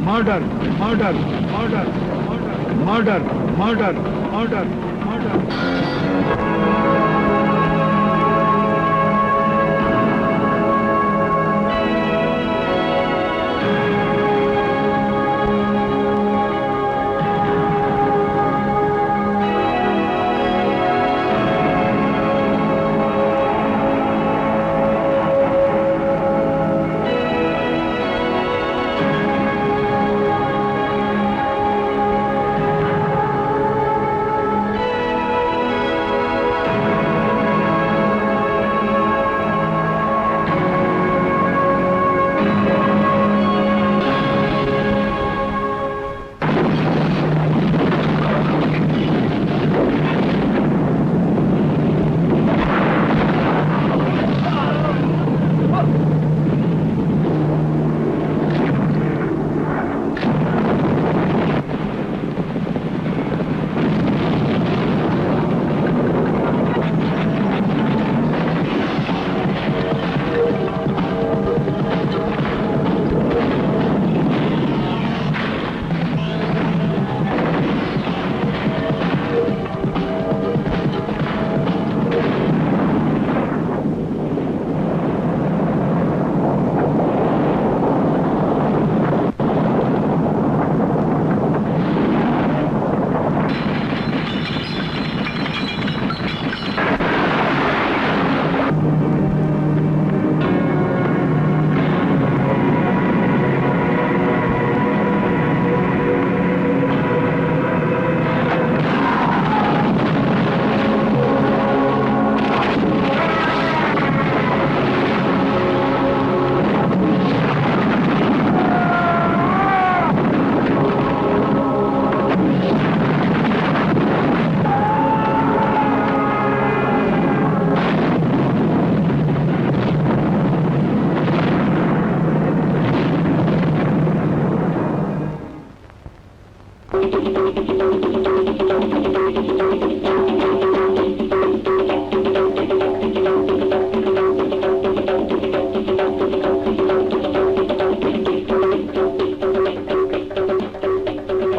murder, murder, murder, murder, murder, murder, murder.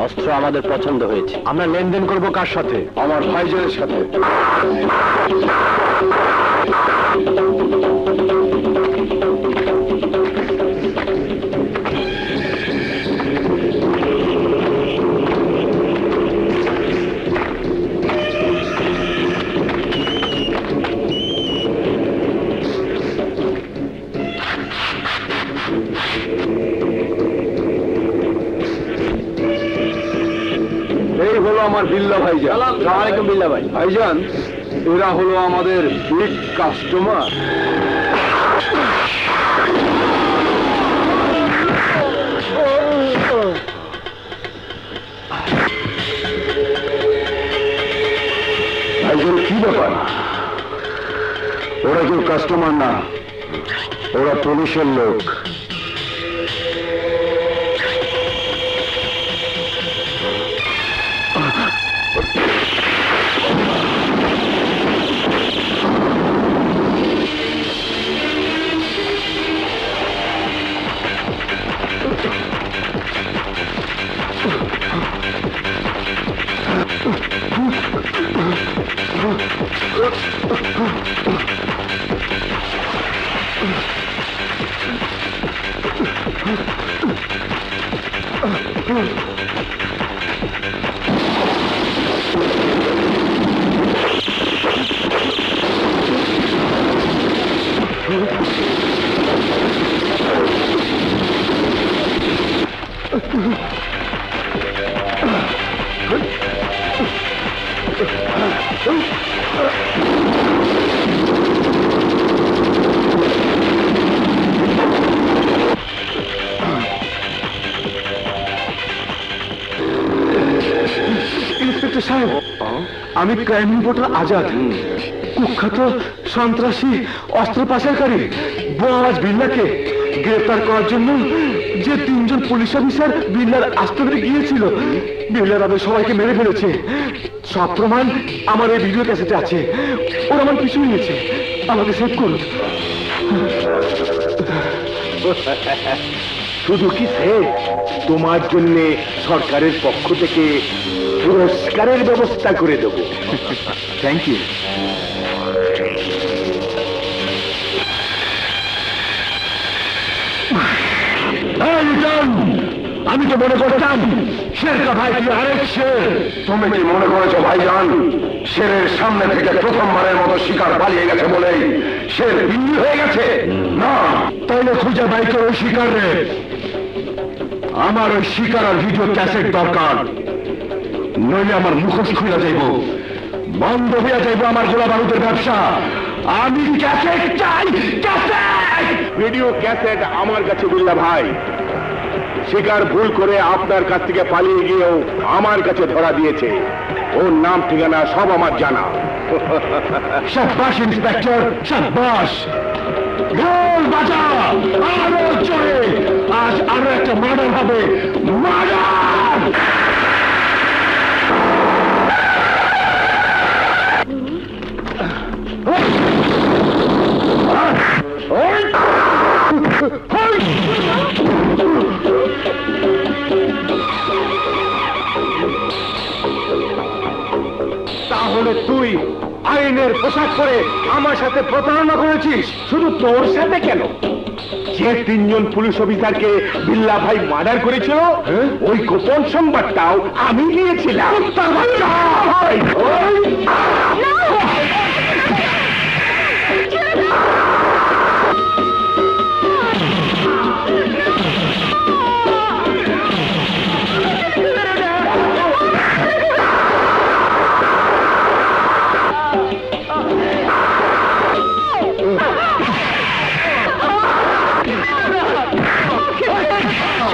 অস্ত্র আমাদের পছন্দ হয়েছে। আমরা লেনদেন করব কার সাথে? আমার ভাইজানের সাথে। এই হলো আমার বিল্লা ভাইজান। আসসালামু আলাইকুম বিল্লা ভাই। ভাইজান, এরা হলো আমাদের বিগ কাস্টমার। ভাইজান, কি ব্যাপার? ওরা কেউ কাস্টমার না, ওরা পুলিশের লোক। ইন্সপেক্টর সাহেব, আমি ক্রাইম রিপোর্টার আজাদ। কুখ্যাত সন্ত্রাসী অস্ত্র পাচারকারী বোয়াজ বিল্লাকে গ্রেফতার করার জন্য যে তিনজন পুলিশ অফিসার বিল্লার আস্তানায় গিয়েছিল, বিল্লার আমাদের সবাইকে মেরে ফেলেছে। সব প্রমাণ আমার এই ভিডিও ক্যাসেটে আছে। ওরা আমার পিছু নিয়েছে, আমাকে সেভ করুন। শুধু কি সেট, তোমার জন্য সরকারের পক্ষ থেকে পুরস্কারের ব্যবস্থা করে দেব। Thank you. আমি তো মনে করতাম শের কা ভাই তুই আরেক শের। তুমি কি মনে করেছো ভাইজান শেরের সামনে থেকে প্রথমবারের মতো শিকার পালিয়ে গেছে বলেই শের বিন্নি হয়ে গেছে? না, তাইলে খুঁজে বাই করে ওই শিকার রে। আমার ওই শিকার আর ভিডিও ক্যাসেট দরকার, নইলে আমার মুখোশ খুলে যাইব, বন্ধ হইয়া যাইব আমার গোলা বারুদের ব্যবসা। আমি ক্যাসেট চাই, ক্যাসেট। ভিডিও ক্যাসেট আমার কাছে বিল্লা ভাই। শিকার ভুল করে আপনার কাছ থেকে পালিয়ে গিয়েও আমার কাছে ধরা দিয়েছে। ওর নাম ঠিকানা সব আমার জানা। শাবাশ ইন্সপেক্টর, শাবাশ। ঢোল বাজা, আরো জোরে। আজ আরো একটা মার্ডার হবে, মার্ডার। তাহলে তুই আইনের পোশাক পরে আমার সাথে প্রতারণা করেছিস? শুধু তোর সাথে কেন, যে তিনজন পুলিশ অফিসারকে বিল্লা ভাই মার্ডার করেছিল ওই গোপন সংবাদটাও আমি দিয়েছিলাম।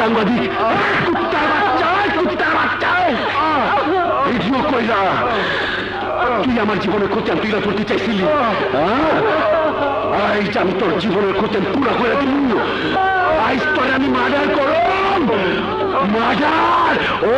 সাংবাদিক, কুত্তার বাচ্চা, কুত্তার বাচ্চা। ভিডিও কইরা তুই আমার জীবনের খোঁচান তুই করতে চাইছিলি? আইজ আমি তোর জীবনের খোঁচান পুরা করে দিল। আইজ তোর আমি মার্ডার করব, মার্ডার। ও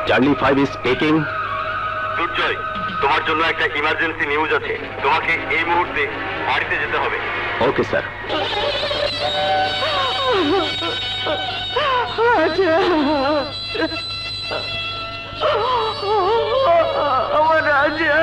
চার্লি 5 is speaking. দুর্জয়, তোমার জন্য একটা ইমার্জেন্সি নিউজ আছে। তোমাকে এই মুহূর্তে বাড়িতে যেতে হবে। Okay sir. আমার রাজা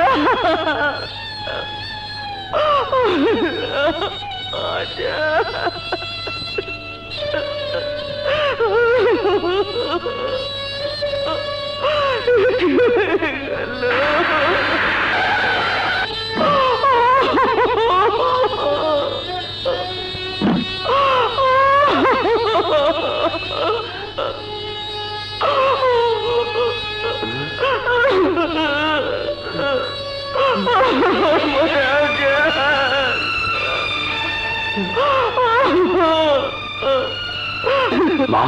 মা,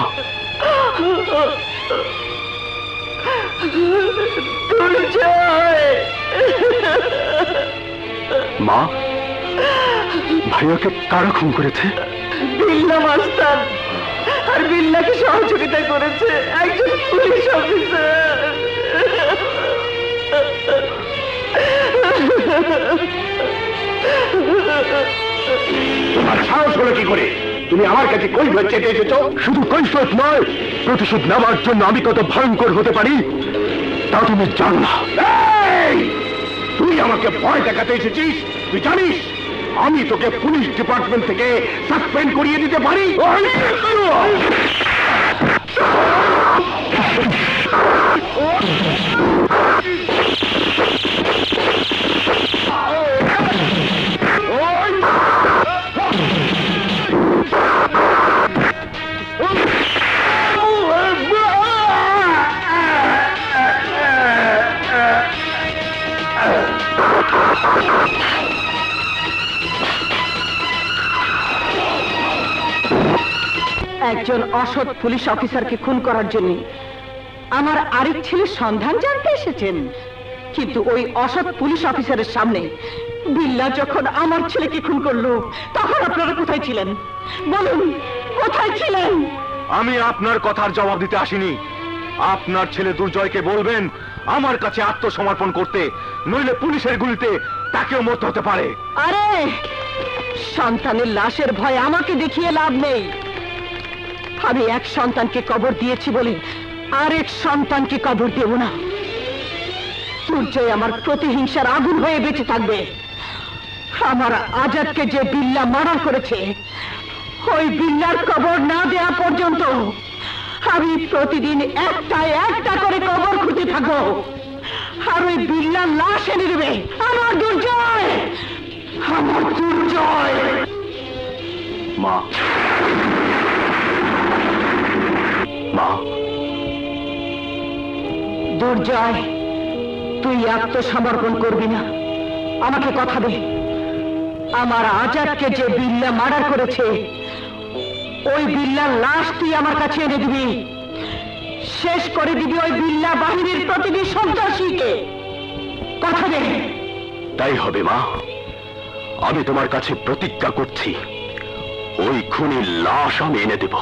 মা, ভাইয়াকে কারা খুন করেছে? বিল্লা মাস্টার আর বিল্লাকে সহযোগিতা করেছে একজন পুলিশ অফিসার। তোমার সাহস হলো কি করে? তুমি আমার কাছে কৈফিয়ত চেতে এসেছো? শুধু কৈফিয়ত নয়, প্রতিশোধ নেওয়ার জন্য আমি কত ভয়ঙ্কর হতে পারি তা তুমি জানো না। এই! তুই আমাকে ভয় দেখাতে এসেছিস? তুই জানিস আমি তোকে পুলিশ ডিপার্টমেন্ট থেকে সাসপেন্ড করিয়ে দিতে পারি। একজন অসৎ পুলিশ অফিসারকে খুন করার জন্য আমার আরেক ছেলের সন্ধান জানতে এসেছেন, কিন্তু ওই অসৎ পুলিশ অফিসারের সামনে বিল্লা যখন আমার ছেলেকে খুন করলো তখন আপনারা কোথায় ছিলেন? বলুন, কোথায় ছিলেন? আমি আপনার কথার জবাব দিতে আসিনি। আপনার ছেলে দুর্জয়কে বলবেন আমার কাছে আত্মসমর্পণ করতে, নইলে পুলিশের গুলিতে তাকেও মরতে হতে পারে। আরে সন্তানের লাশের ভয় আমাকে দেখিয়ে লাভ নেই। আমি এক সন্তানকে কবর দিয়েছি বলে আরেক সন্তানকে কবর দেব না। দুর্জয় আমার প্রতিহিংসার আগুন হয়ে বেঁচে থাকবে। আমার আজাদকে যে বিল্লা মার্ডার করেছে ওই বিল্লার কবর না দেওয়া পর্যন্ত আমি প্রতিদিন একটা একটা করে কবর খুঁজে থাকবো, আর ওই বিল্লার লাশ এনে দেবে আমার দুর্জয়, আমার দুর্জয়। মা, মা, দুর্জয়, তুই আত্মসমর্পণ করবি না। আমাকে কথা দে, আমার আজাদকে যে বিল্লা মার্ডার করেছে ওই বিল্লার লাশ তুই আমার কাছে এনে দিবি। শেষ করে দিবি ওই বিল্লা বাহিনীর প্রতিটি সন্ত্রাসীকে। কথা দে। তাই হবে মা। আমি তোমার কাছে প্রতিজ্ঞা করছি, ওই খুনির লাশ আমি এনে দেব।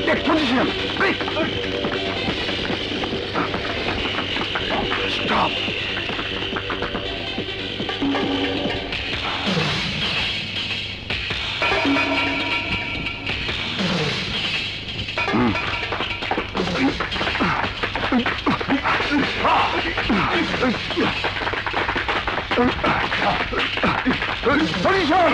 Take position! Quick! Stop! Position!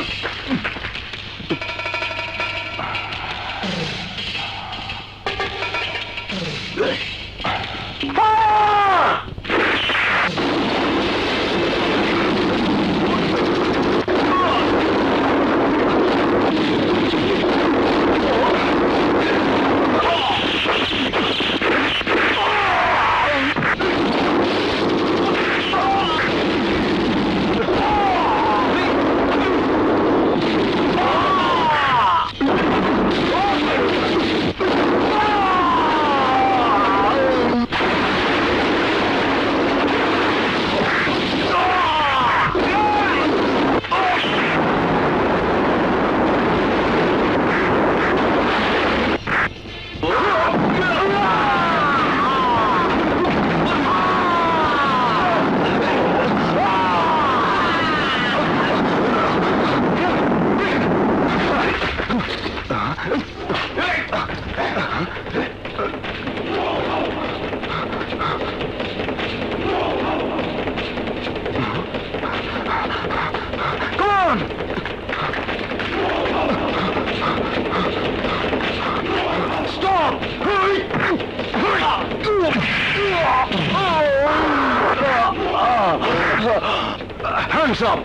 Hands up!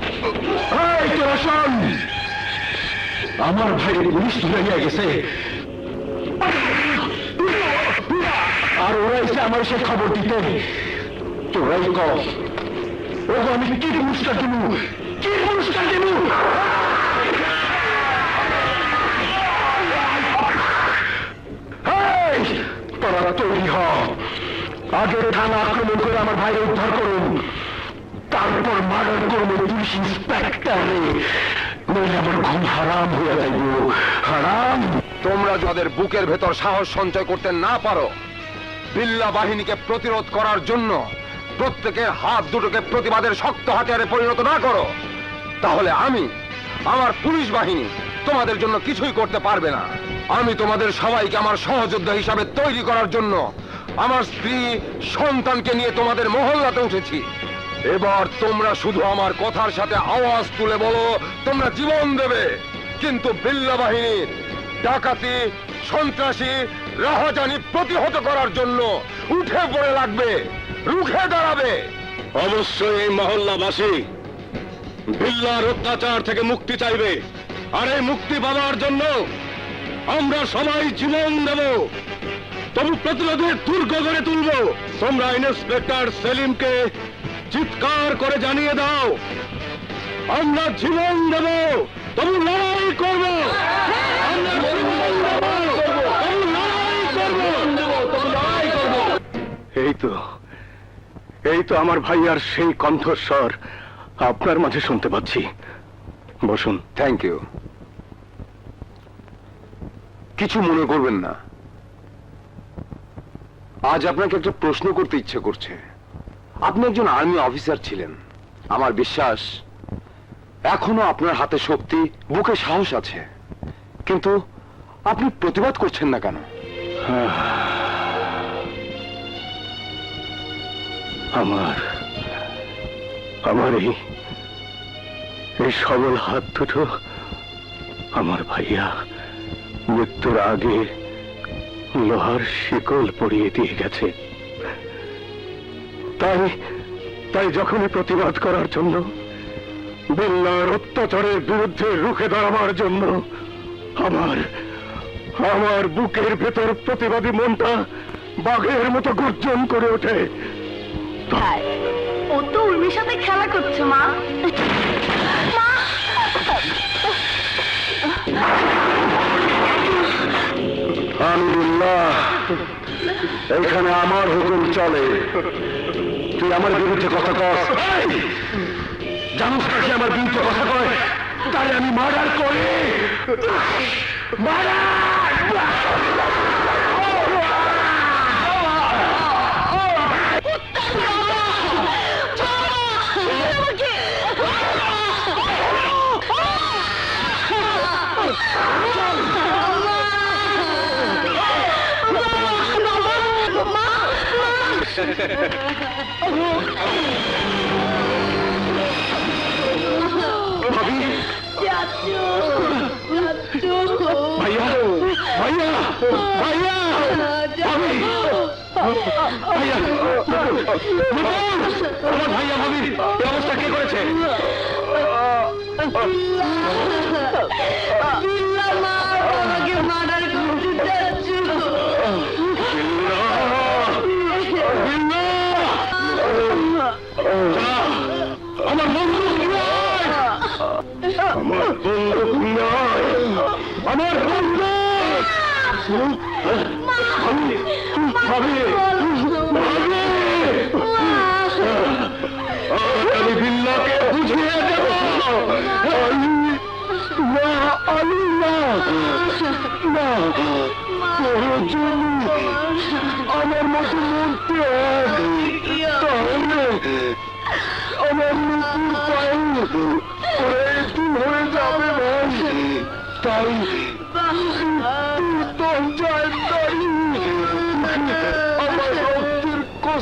এই তোরা শোন! আমার ভাই পুলিশ ধরে নিয়ে গেছে, আর ওরা এসে আমার সে খবর দিতে। তোরাই কর, ও আমি কি পুরস্কার দেব, কি পুরস্কার দেব? তোরা তৈরি হ, আগে থানা আক্রমণ করে আমার ভাইকে উদ্ধার করুন, তারপর মার্ডার করবো পুলিশ ইন্সপেক্টরে, নইলে আমার ঘুম হারাম হয়ে যাইব, হারাম। তোমরা যাদের বুকের ভেতর সাহস সঞ্চয় করতে না পারো, বিল্লা বাহিনীকে প্রতিরোধ করার জন্য প্রত্যেকের হাত দুটোকে প্রতিবাদের শক্ত হাতিয়ারে পরিণত না করো, তাহলে আমার পুলিশ বাহিনী তোমাদের জন্য কিছুই করতে পারবে না। আমি তোমাদের সবাইকে আমার সহযোদ্ধা হিসাবে তৈরি করার জন্য আমার স্ত্রী সন্তানকে নিয়ে তোমাদের মহল্লাতে উঠেছি। এবার তোমরা শুধু আমার কথার সাথে আওয়াজ তুলে বলো তোমরা জীবন দেবে, কিন্তু বিল্লা বাহিনীর ডাকাতি, সন্ত্রাসী, রাহাজানি প্রতিহত করার জন্য উঠে পড়ে লাগবে, রুখে দাঁড়াবে। অবশ্যই এই মহল্লাবাসী বিল্লার অত্যাচার থেকে মুক্তি চাইবে, আর এই মুক্তি পাওয়ার জন্য আমরা সবাই জীবন দেব। তবু প্রতিরোধের দুর্গ গড়ে তুলব। তোমরা ইন্সপেক্টর সেলিমকে চিৎকার করে জানিয়ে দাও, আমরা জীবন দেব, তবু লড়াই করব, আমরা জীবন দেব, তবু লড়াই করব, তবু লড়াই করব। এই তো আমার ভাইয়ার সেই কণ্ঠস্বর আপনার মাঝে শুনতে পাচ্ছি। বসুন। Thank you. কিছু মনে করবেন না, আজ আপনাকে একটা প্রশ্ন করতে ইচ্ছে করছে। আপনি একজন আর্মি অফিসার ছিলেন, আমার বিশ্বাস এখনো আপনার হাতে শক্তি, বুকে সাহস আছে, কিন্তু আপনি প্রতিবাদ করছেন না কেন? আমার এই সবল হাত দুটো আমার ভাইয়া মৃত্যুর আগে লোহার শিকল পরিয়ে দিয়ে গেছে। তাই যখনই প্রতিবাদ করার জন্য, বিল্লার অত্যাচারের বিরুদ্ধে রুখে দাঁড়াবার জন্য আমার বুকের ভেতর প্রতিবাদী মনটা বাঘের মতো গর্জন করে ওঠে। ও তো উর্মির সাথে খেলা করছে, মা। আলহামদুলিল্লাহ, এইখানে আমার হুকুম চলে। তুই আমার বিরুদ্ধে কথা কস, জানুস কাছে আমার বিরুদ্ধে কথা কয়, তাই আমি মার্ডার করি। ভাইয়া, ভাইয়া, ভাইয়া, ভাইয়া, আমার ভাইয়া ভাবির এই অবস্থা কে করেছে? আমার বন্দুক নয়, আমার বন্দুক নয়, আমার বন্দুক। আমি বিল্লাকে বুঝিয়ে দেব। না,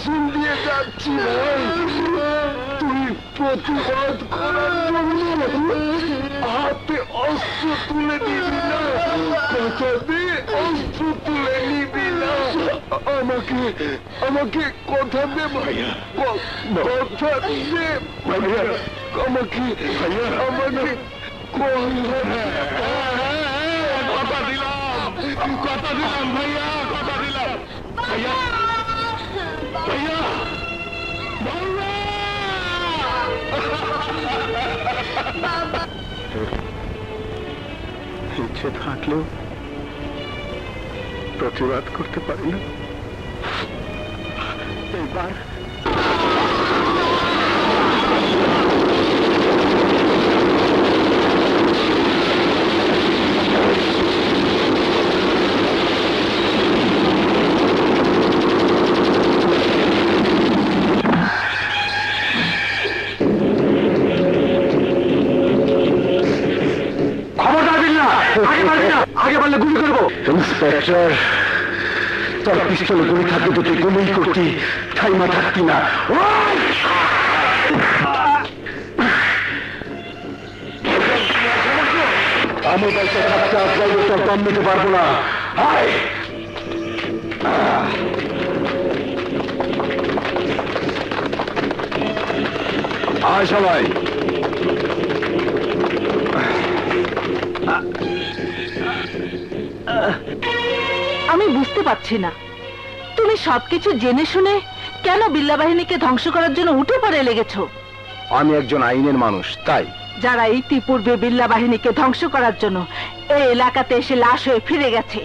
শ্মশান দিয়ে যাচ্ছি ভাই। তুই প্রতিবাদ করার জন্য হাতে অস্ত্র তুলে নিবি না, কথা দে অস্ত্র তুলে নিবি না। আমাকে কথা দে ভাইয়া, কথা দে ভাইয়া, আমাকে কথা দিলাম ভাইয়া, কথা দিলাম ভাইয়া, ভাইয়া, ইচ্ছে থাকলেও প্রতিবাদ করতে পারি না। এবার আগে পারলে গুলি করবো। ইন্সপেক্টর, তোর পিস্তলে গুলি থাকবে তো তুই গুলি করতি, থাইমা থাকতি না। আমি বলতে থাকতে আসলে তোর দম নিতে পারবো না। আয় সবাই। আমি বুঝতে পারছি না, তুমি সবকিছু জেনে শুনে কেন বিল্লা বাহিনীকে ধ্বংস করার জন্য উঠে পড়ে লেগেছো? আমি একজন আইনের মানুষ, তাই। যারা ইতিপূর্বে বিল্লা বাহিনীকে ধ্বংস করার জন্য এই এলাকাতে এসে লাশ হয়ে ফিরে গেছে,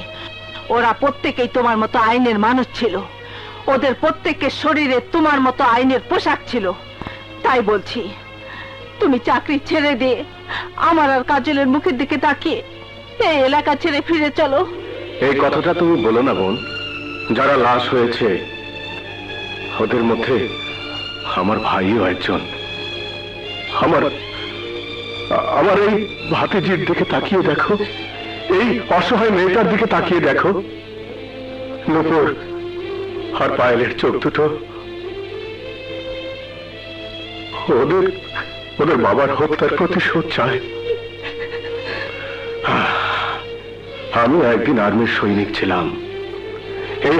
ওরা প্রত্যেকেই তোমার মতো আইনের মানুষ ছিল। ওদের প্রত্যেকের শরীরে তোমার মতো আইনের পোশাক ছিল। তাই বলছি, তুমি চাকরি ছেড়ে দিয়ে আমার আর কাজলের মুখের দিকে তাকিয়ে এই এলাকা ছেড়ে ফিরে চলো। এই কথাটা তুমি বলো না বোন। যারা লাশ হয়েছে ওদের মধ্যে আমার ভাইও একজন। আমার এই ভাতিজির দিকে তাকিয়ে দেখো, এই অসহায় মেয়েটার দিকে তাকিয়ে দেখো। নূপুর আর পায়েলের চোখ দুটো ওদের বাবার হত্যার প্রতিশোধ চায়। আমি একদিন আর্মির সৈনিক ছিলাম। এই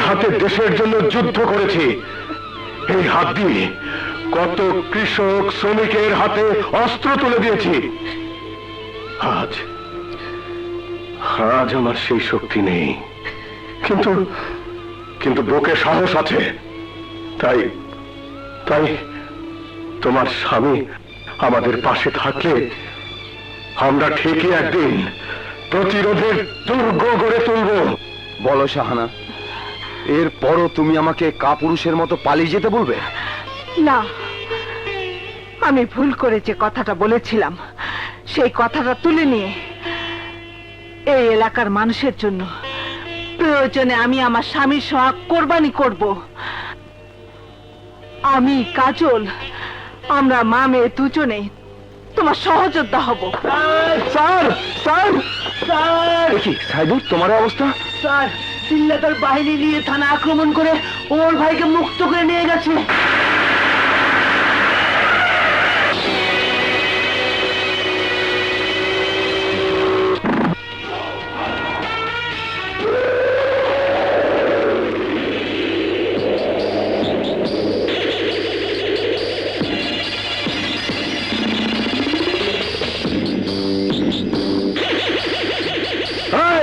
হাতে দেশের জন্য যুদ্ধ করেছি। এই হাত দিয়ে কত কৃষক শ্রমিকের হাতে অস্ত্র তুলে দিয়েছি। আজ আমার সেই শক্তি নেই, কিন্তু বুকে সাহস আছে। তাই তোমার স্বামী আমাদের পাশে থাকলে আমরা ঠিকই একদিন প্রতিরোধের দুর্গ গড়ে তুলব। বলো শাহানা, এরপরও তুমি আমাকে কাপুরুষের মতো পালিয়ে যেতে বলবে? না, আমি ভুল করে যে কথাটা বলেছিলাম সেই কথাটা তুলে নিয়ে এই এলাকার মানুষের জন্য প্রয়োজনে আমি আমার স্বামীর সোহাগ কোরবানি করব। আমি কাজল, আমরা মা মেয়ে দুজনে তোমার সহযোদ্ধা হব। স্যার, দেখি সাইদুর, তোমার অবস্থা? স্যার, বিল্লাদার বাহিনী নিয়ে থানা আক্রমণ করে ওর ভাইকে মুক্ত করে নিয়ে গেছে।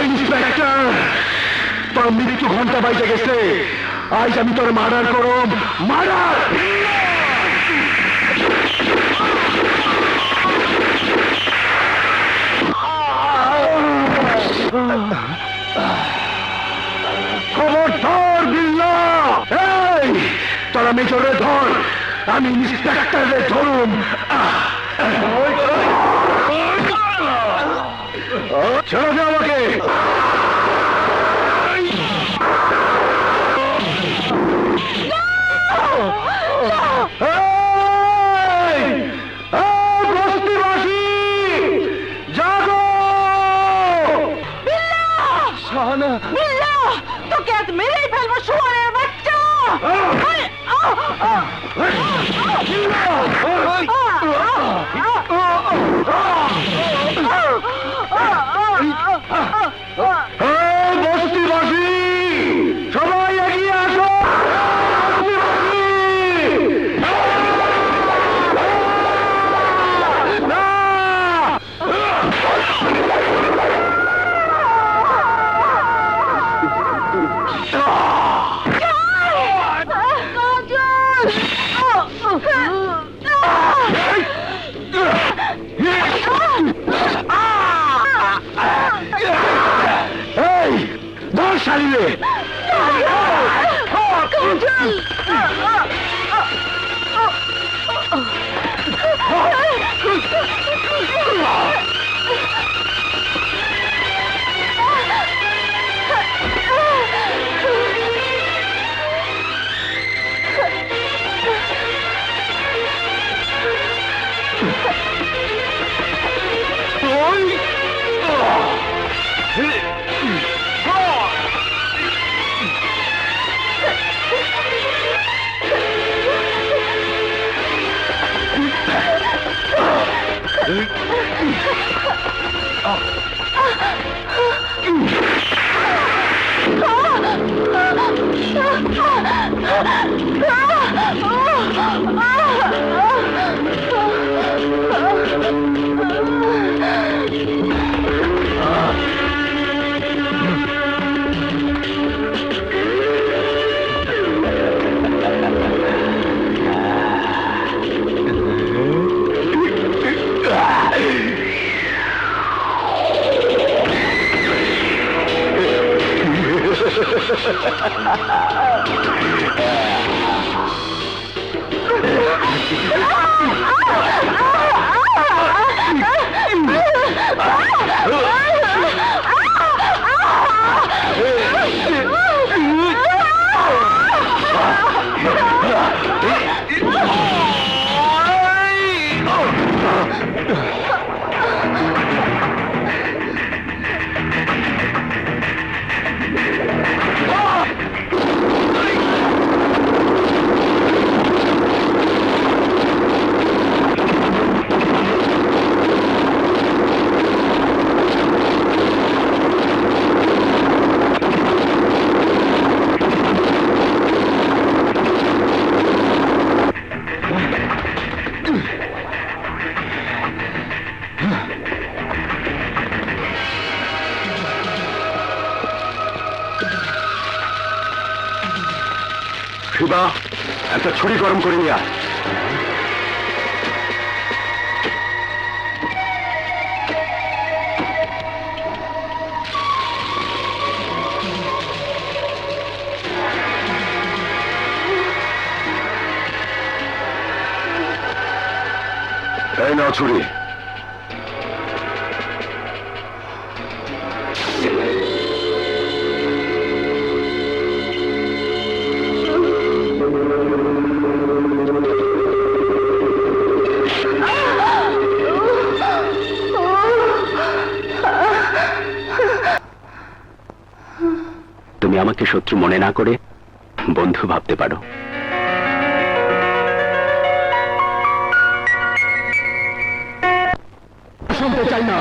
ইন্সপেক্টর, তোর মৃত্যু ঘন্টা বাইতে গেছে। আজ আমি তোর মার্ডার করব, মার্ডার। খবরদার বিল্লা, এই তোরা মেজরে ধর, আমি ইন্সপেক্টরে ধরুম। ছেড়ে দে আমাকে। বস্তিবাসী জাগো! শাহানা, তোকে আজ মেরেই ফেলবো শুয়োরের বাচ্চা। বস্তিবাসী সবাই এগিয়ে আসো! না! এই ধর শালিরে! শিবা, একটা ছুরি গরম করে নিয়ে আয়। এই নাও ছুরি। তুমি আমাকে শত্রু মনে না করে বন্ধু ভাবতে পারো। শুনতে চাই না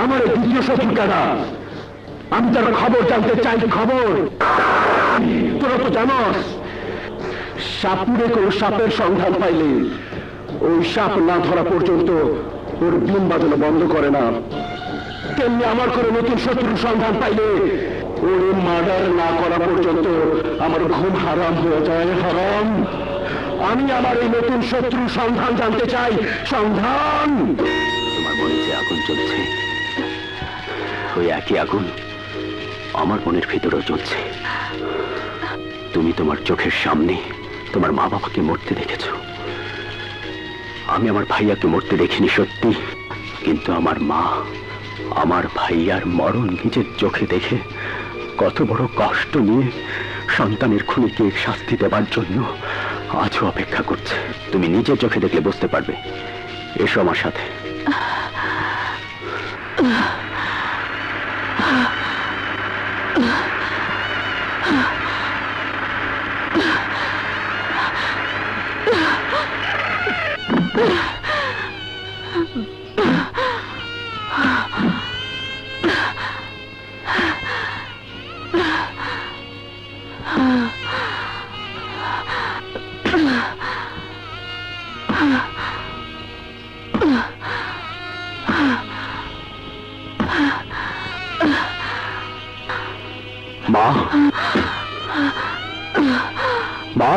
আমার দ্বিতীয় শত্রু কারা, আমি তার খবর জানতে চাই। খবর তোরা তো জানোস, সাপুরে কোন সাপের সন্ধান পাইলে ওই সাপ না ধরা পর্যন্ত ওর ডিম বাজানো বন্ধ করে না। তেমনি আমার কোনো নতুন শত্রুর সন্ধান পাইলে ওর মার্ডার না করা পর্যন্ত আমার ঘুম হারাম হয়ে যায়। হারাম। আমি আমার এই নতুন শত্রুর সন্ধান জানতে চাই। সন্ধান। তোমার মনে যে আগুন জ্বলছে, ওই একই আগুন আমার মনের ভিতরেও জ্বলছে। তুমি তোমার চোখের সামনে তোমার মা বাবাকে মরতে দেখেছ, আমি আমার ভাইয়াকে মরতে দেখিনি সত্যি, কিন্তু আমার মা আমার ভাইয়ার মরণ নিজের চোখে দেখে কত বড় কষ্ট নিয়ে সন্তানের খুনিকে শাস্তি দেবার জন্য আজও অপেক্ষা করছে। তুমি নিজের চোখে দেখলে বুঝতে পারবে। এসো আমার সাথে। মা, মা,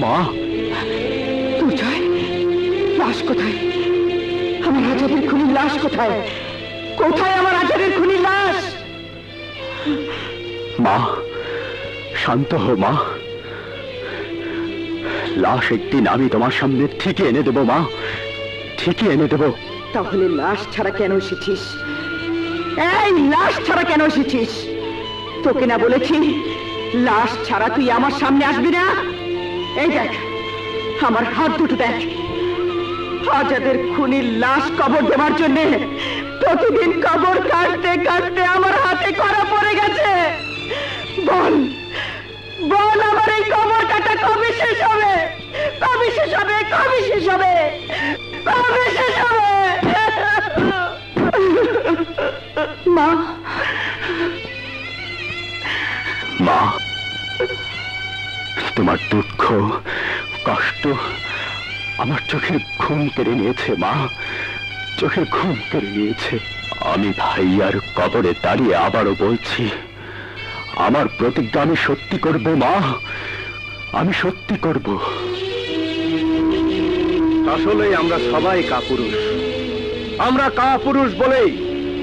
মা, দুর্জয়, লাশ কোথায়? আমার আজাদের খুনির লাশ কোথায়? কোথায় আমার আজাদের খুনির লাশ? মা, শান্ত হো মা। লাশ একদিন আমি তোমার সামনে ঠিকই এনে দেবো মা, ঠিকই এনে দেবো। তাহলে লাশ ছাড়া কেন এসেছিস? এই লাশ ছাড়া কেন এসেছিস? তোকে না বলেছি লাশ ছাড়া তুই আমার সামনে আসবি না? এই দেখ, আমার হাত দুটো দেখ। আজাদের খুনির লাশ কবর দেওয়ার জন্য প্রতিদিন কবর কাটতে কাটতে আমার হাতে করা পড়ে গেছে। বল বল, আমার এই কবর কাটা কবে শেষ হবে? কবে শেষ হবে? কবে শেষ হবে? কবে শেষ হবে? মা, মা, তোমার দুঃখ কষ্ট আমার চোখের ঘুম কেড়ে নিয়েছে মা, চোখের ঘুম কেড়ে নিয়েছে। আমি ভাইয়ার কবরে দাঁড়িয়ে আবারও বলছি, আমার প্রতিজ্ঞা আমি সত্যি করব মা, আমি সত্যি করব। আসলেই আমরা সবাই কাপুরুষ। আমরা কাপুরুষ বলেই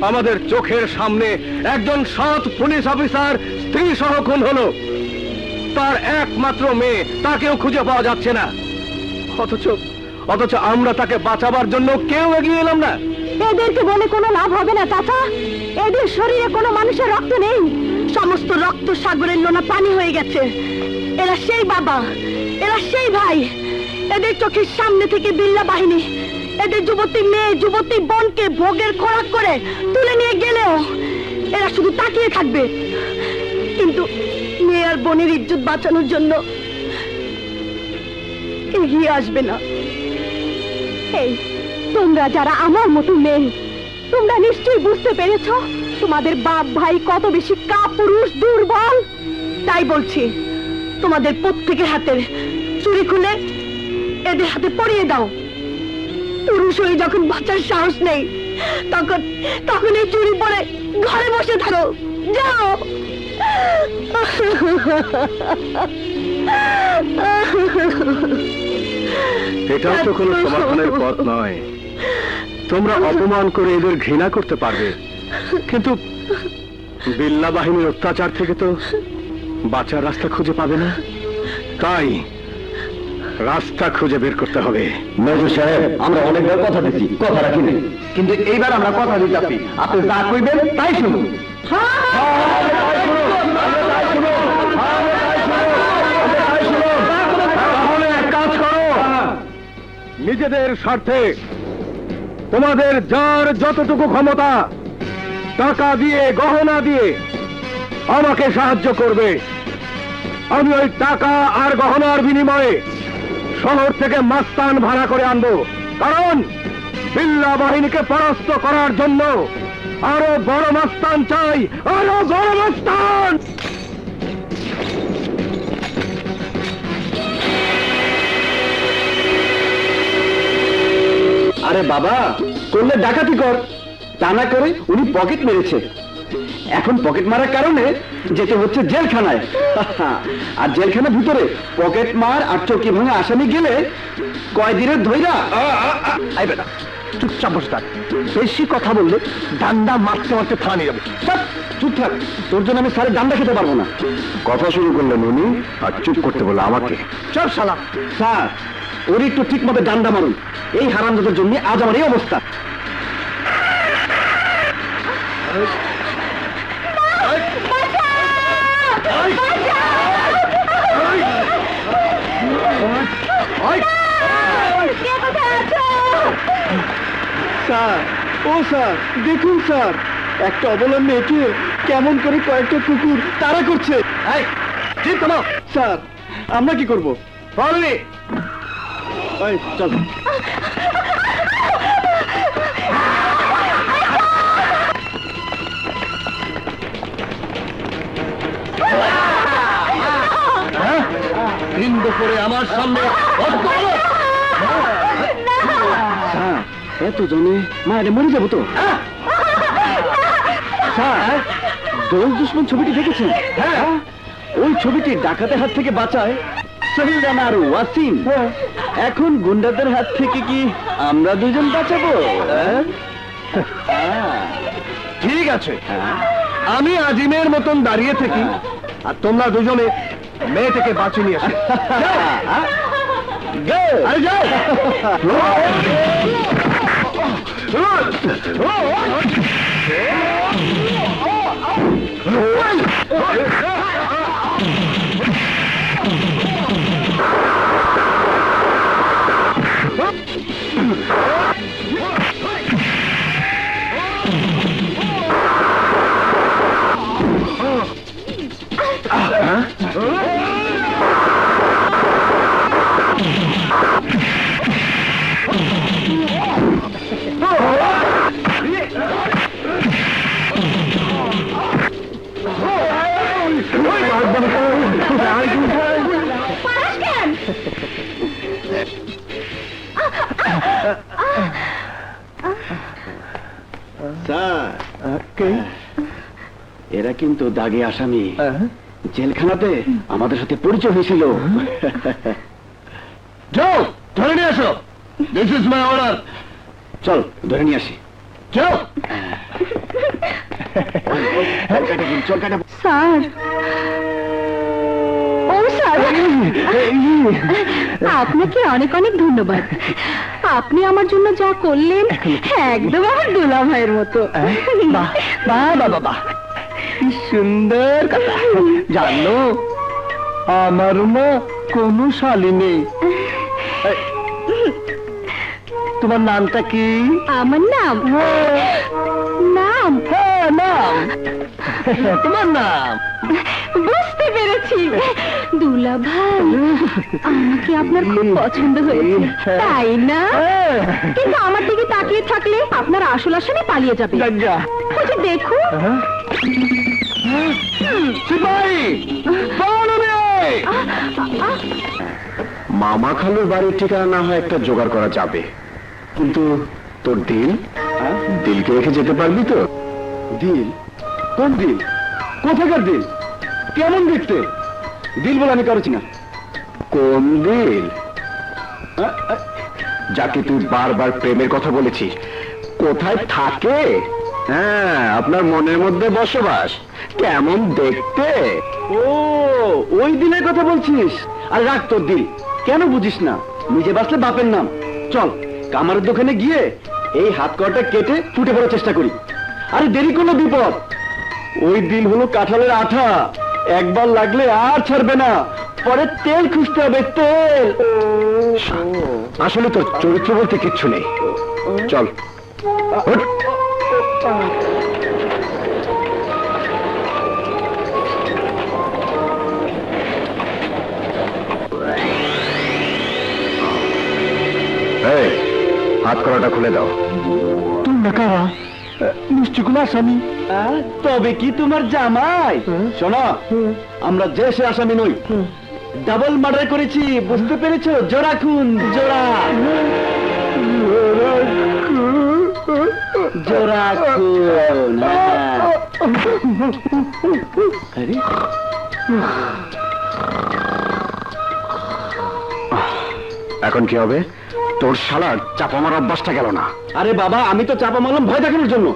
আমাদের চোখের সামনে একজন সৎ পুলিশ অফিসার স্ত্রী সহ খুন হলো। তার একমাত্র মেয়ে, তাকেও খুঁজে পাওয়া যাচ্ছে না। অথচ আমরা তাকে বাঁচাবার জন্য কেউ এগিয়ে এলাম না। এদেরকে বলে কোনো লাভ হবে না চাচা। এদের শরীরে কোনো মানুষের রক্ত নেই, সমস্ত রক্ত সাগরের লোনা পানি হয়ে গেছে। এরা সেই বাবা, এরা সেই ভাই। এদের চোখের সামনে থেকে বিল্লা বাহিনী এদের যুবতী মেয়ে, যুবতী বোনকে ভোগের খোরাক করে তুলে নিয়ে গেলেও এরা শুধু তাকিয়ে থাকবে, কিন্তু মেয়ে আর বোনের ইজ্জত বাঁচানোর জন্য এগিয়ে আসবে না। এই তোমরা যারা আমার মতো মেয়ে, তোমরা নিশ্চয়ই বুঝতে পেরেছ তোমাদের বাপ ভাই কত বেশি কাপুরুষ, দুর্বল। তাই বলছি, তোমাদের প্রত্যেকের হাতের চুরি খুলে এদের হাতে পরিয়ে দাও। পুরুষ হয়ে যখন বাঁচার সাহস নেই, তখন এই চুরি পরে ঘরে বসে থাকো। যাও। এটাও তো কোনো সমাধানের পথ নয়। তোমরা অপমান করে এদের ঘৃণা করতে পারবে, কিন্তু বিল্লা বাহিনীর অত্যাচার থেকে তো বাঁচার রাস্তা খুঁজে পাবে না। তাই রাস্তা খুঁজে বের করতে হবে। মেজর সাহেব, আমরা অনেকবার কথা দিচ্ছি, কথা রাখিনি, কিন্তু এইবার আমরা কথা দিচ্ছি, আপনি যা কইবেন তাই শুনুন। তাহলে এক কাজ করো, নিজেদের স্বার্থে তোমাদের যার যতটুকু ক্ষমতা টাকা দিয়ে, গহনা দিয়ে আমাকে সাহায্য করবে। আমি ওই টাকা আর গহনার বিনিময়ে শহর থেকে মাস্তান ভাড়া করে আনবো, কারণ বিল্লা বাহিনীকে পরাস্ত করার জন্য আরো বড় মাস্তান চাই, আরো বড় মাস্তান। আরে বাবা, করলে ডাকাতি কর, তা না করে উনি পকেট মেরেছে। এখন পকেট মারার কারণে যেতে হচ্ছে জেলখানায়। আর জেলখানার ভিতরে পকেট মার আর চৌকি ভাঙা আসামি গেলে কয়দিনের ধৈরা। আই বেটা, চুপচাপ বসে থাক, বেশি কথা বললে ডান্ডা মারতে মারতে থানা নিয়ে যাবো। চুপ থাক, তোর জন্য আমি স্যারের ডান্ডা খেতে পারবো না। কথা শুরু করলেন উনি, আর চুপ করতে বলে আমাকে। চল শালা। স্যার, ওর একটু ঠিক মতো ডান্ডা মারুন, এই হারামজাদার জন্য আজ আমার এই অবস্থা। কে কোথায় আছো? স্যার, ও স্যার, দেখুন স্যার, একটা অবলা মেয়েকে কেমন করে কয়েকটা কুকুর তাড়া করছে। ঠিক তো স্যার, আমরা কি করবো? চল। দিন দুপুরে আমার সামনে এত জনে মায়ের মরে যাবো তো। স্যার, দোল দুশ্মন ছবিটি দেখেছেন? হ্যাঁ, ওই ছবিটি ডাকাতের হাত থেকে বাঁচায় শহীদ রানা আর ওয়াসিম। এখন গুন্ডাদের হাত থেকে কি আমরা দুজন বাঁচাবো? ঠিক আছে, আমি আজিমের মতন দাঁড়িয়ে থাকি আর তোমরা দুজনে মেয়েটাকে বাঁচিয়ে নিয়ে আসো। আরে যাও। এরা কিন্তু দাগে আসামি। জেলখানাতে আমাদের সাথে পরিচয় হয়েছিল। যাও, ধরে নিয়ে আসো। This is my order. চল, ধরে নিয়ে আসি। যাও। চল কাটা। স্যার, ও স্যার, আপনাকে অনেক অনেক ধন্যবাদ। আপনি আমার জন্য যা করলেন একদম আমার দুলা ভাইয়ের মতো। বাবা, কি সুন্দর কথা। জানো, আমার না কোনো শালি নেই। তোমার নামটা কি? আমার নাম নাম নাম তোমার নাম বুঝতে পেরেছি, দুলা ভাই। আমাকে আপনার খুব পছন্দ হয়েছে, তাই না? কিন্তু আমার দিকে তাকিয়ে থাকলে আপনার আসল আসামি পালিয়ে যাবে। ওই যে দেখুন। মামা খালুর বাড়ির ঠিকানা না হয় একটা জোগাড় করা যাবে, কিন্তু তোর দিল, দিলকে রেখে যেতে পারবি তো? দিল? কোন দিল? কোথাকার দিল? কেমন দেখতে? দিল বলে আমি কারোছি না। কোন দিল? যাকে তুই বারবার প্রেমের কথা বলেছিস, কোথায় থাকে? হ্যাঁ, আপনার মনের মধ্যে বসবাস। কেমন দেখতে? ও, ওই দিলের কথা বলছিস? আর রাখ তোর দিল, কেন বুঝিস না? নিজে বাঁচলে বাপের নাম। চল, কামারের দোকানে গিয়ে এই হাত কটা কেটে ফুটে পড়ার চেষ্টা করি। আরে দেরি করলে বিপদ। ওই দিল হলো কাঁঠালের আঠা, একবার লাগলে আর ছাড়বে না। পরে তেল খুঁজতে হবে, তেল। আসলে তোর চরিত্র বলতে কিচ্ছু নেই। চল, ওঠ। এই, হাত করাটা খুলে দাও। তোমরা কারা? নিশ্চয় কোনো আসামি। তবে কি তোমার জামাই? শোনো, আমরা যে সে আসামি নই, ডাবল মার্ডার করেছি, বুঝতে পেরেছো? জোড়া খুন, জোড়া জোড়া খুন। আরে, এখন কি হবে? তোর শালার চাপা মারার অভ্যাসটা গেল না। আরে বাবা, আমি তো চাপা মারলাম ভয় দেখানোর জন্য।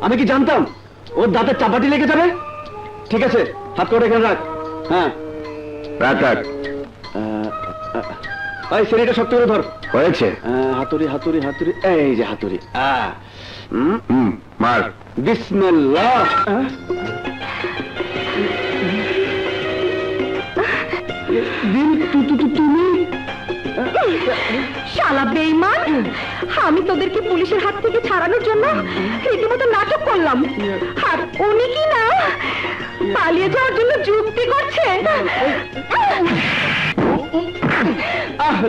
আমি কি জানতাম ওর দাঁতের চাপাটি লেগে যাবে? ঠিক আছে, হাত করে এখানে রাখ। হ্যাঁ, রাখ রাখ। ভাই, শরীরটা শক্ত করে ধর। হয়েছে। হাতুড়ি হাতুড়ি হাতুড়ি, এই যে হাতুড়ি। মার। বিসমিল্লাহ। দিন, তুমি শালা বেঈমান, আমি তোদেরকে পুলিশের হাত থেকে ছাড়ানোর জন্য রীতিমতো নাটক করলাম, আর উনি কি না পালিয়ে যাওয়ার জন্য যুক্তি করছে।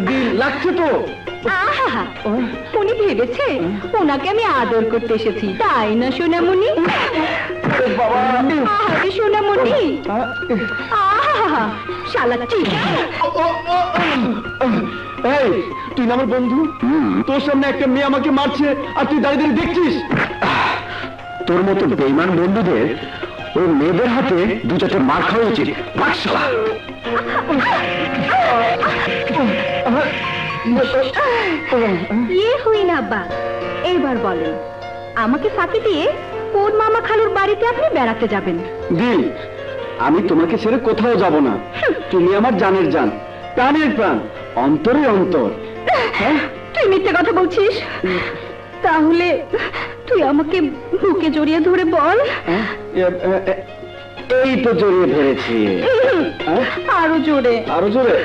দিল লাগছে তো। আহা, উনি ভেবেছে ওনাকে আমি আদর করতে এসেছি, তাই না সোনামণি? আরে সোনামণি, আহা শালা ঠিক। এই, তুই না আমার বন্ধু, তোর সামনে একটা মেয়ে আমাকে মারছে আর তুই দাঁড়িয়ে দাঁড়িয়ে দেখছিস। তোর মতো বেঈমান বন্ধুদের ওই মেয়েদের হাতে দু চারটে মার খাওয়া উচিত। ইয়ে হই না আব্বা, এইবার বলেন আমাকে ফাঁকি দিয়ে কোন মামা খালুর বাড়িতে আপনি বেড়াতে যাবেন? দিল, আমি তোমাকে ছেড়ে কোথাও যাব না। তুমি আমার জানের জান, প্রাণের প্রাণ, অন্তরে অন্তর। তুই মিথ্যে কথা বলছিস? তাহলে তুই আমাকে বুকে জড়িয়ে ধরে বল। এই তো জড়িয়ে ধরেছি। আরো জোরে, আরো জোরে।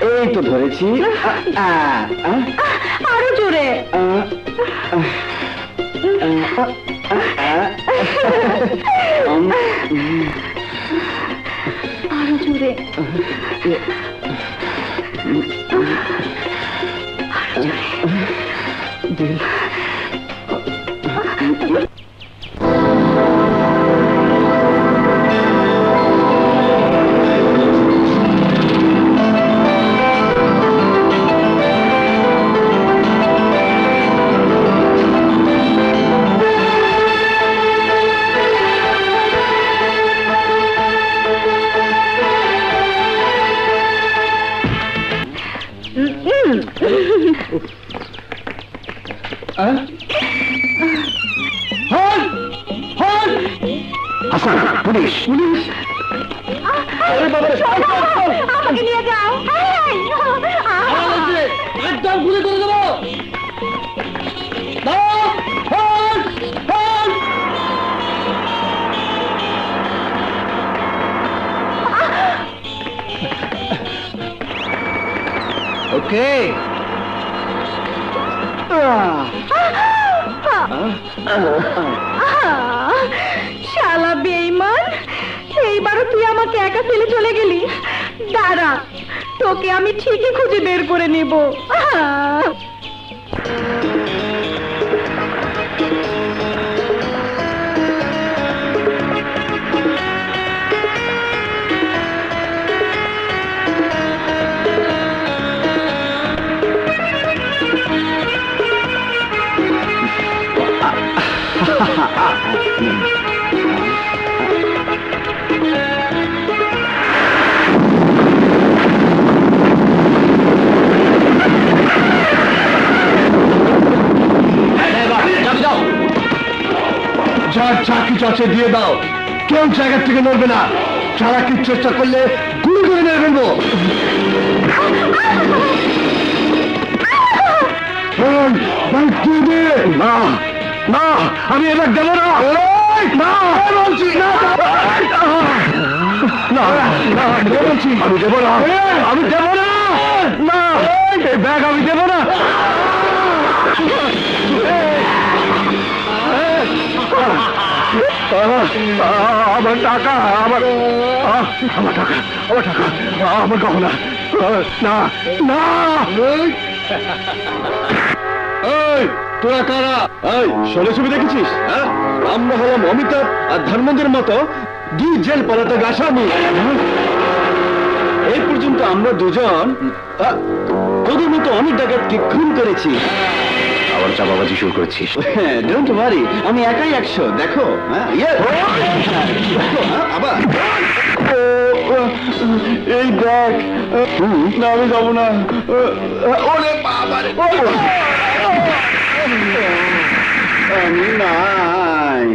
এই তো ধরেছি। আরো জোরে। আরো জোরে। দিল, হাসান, পুলিশ, পুলিশ। আমাকে নিয়ে যাও। একদম গুলি করে দেবো। ওকে। শালা বেঈমান, এইবারও তুই আমাকে একা ফেলে চলে গেলি। দাঁড়া, তোকে আমি ঠিকই খুঁজে বের করে নেব। যার চাকরি চর্চে দিয়ে দাও, কেউ জায়গা থেকে নড়বে না। চালাকির চেষ্টা করলে গুলি করে মেরে ফেলবো। না না, আমি এবার দেবো না। না বলছি, না বলছি, আমি দেবো না, আমি দেবো না। না, এই ব্যাগ আমি দেবো না। আমার টাকা, আমার টাকা, আমার টাকা, আমার গহনা। না না, এই তোরা কারা? এই ষোলো ছবি দেখেছিস? হ্যাঁ, আমরা হলাম অমিতাভ আর ধর্মেন্দ্রের মতো দুই জেল পালাতে আসামি। এই পর্যন্ত আমরা দুজন তোদের মতো অনেক ডাকাতকে খুন করেছি। আবার চাপাবাজি শুরু করেছিস? ডোন্ট ওয়ারি, আমি একাই 100। দেখো, আবার এই দেখ। না, আমি যাবো না। ওরে বাবা, আমি নাই।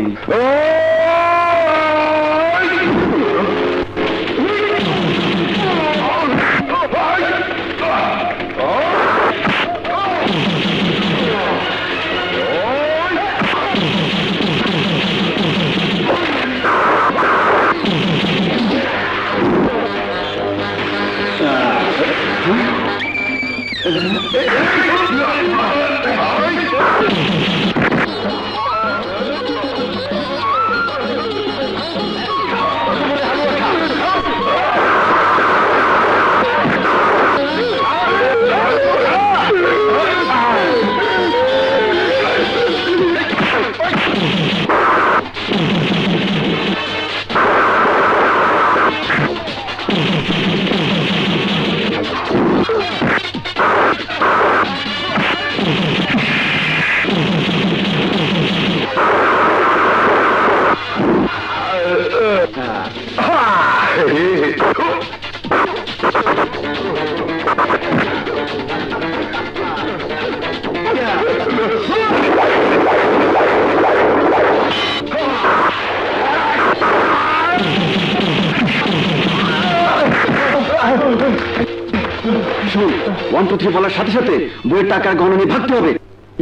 শোন, 1 2 3 বলার সাথে সাথে বইয়ের টাকার গণনা নিয়ে ভাগতে হবে।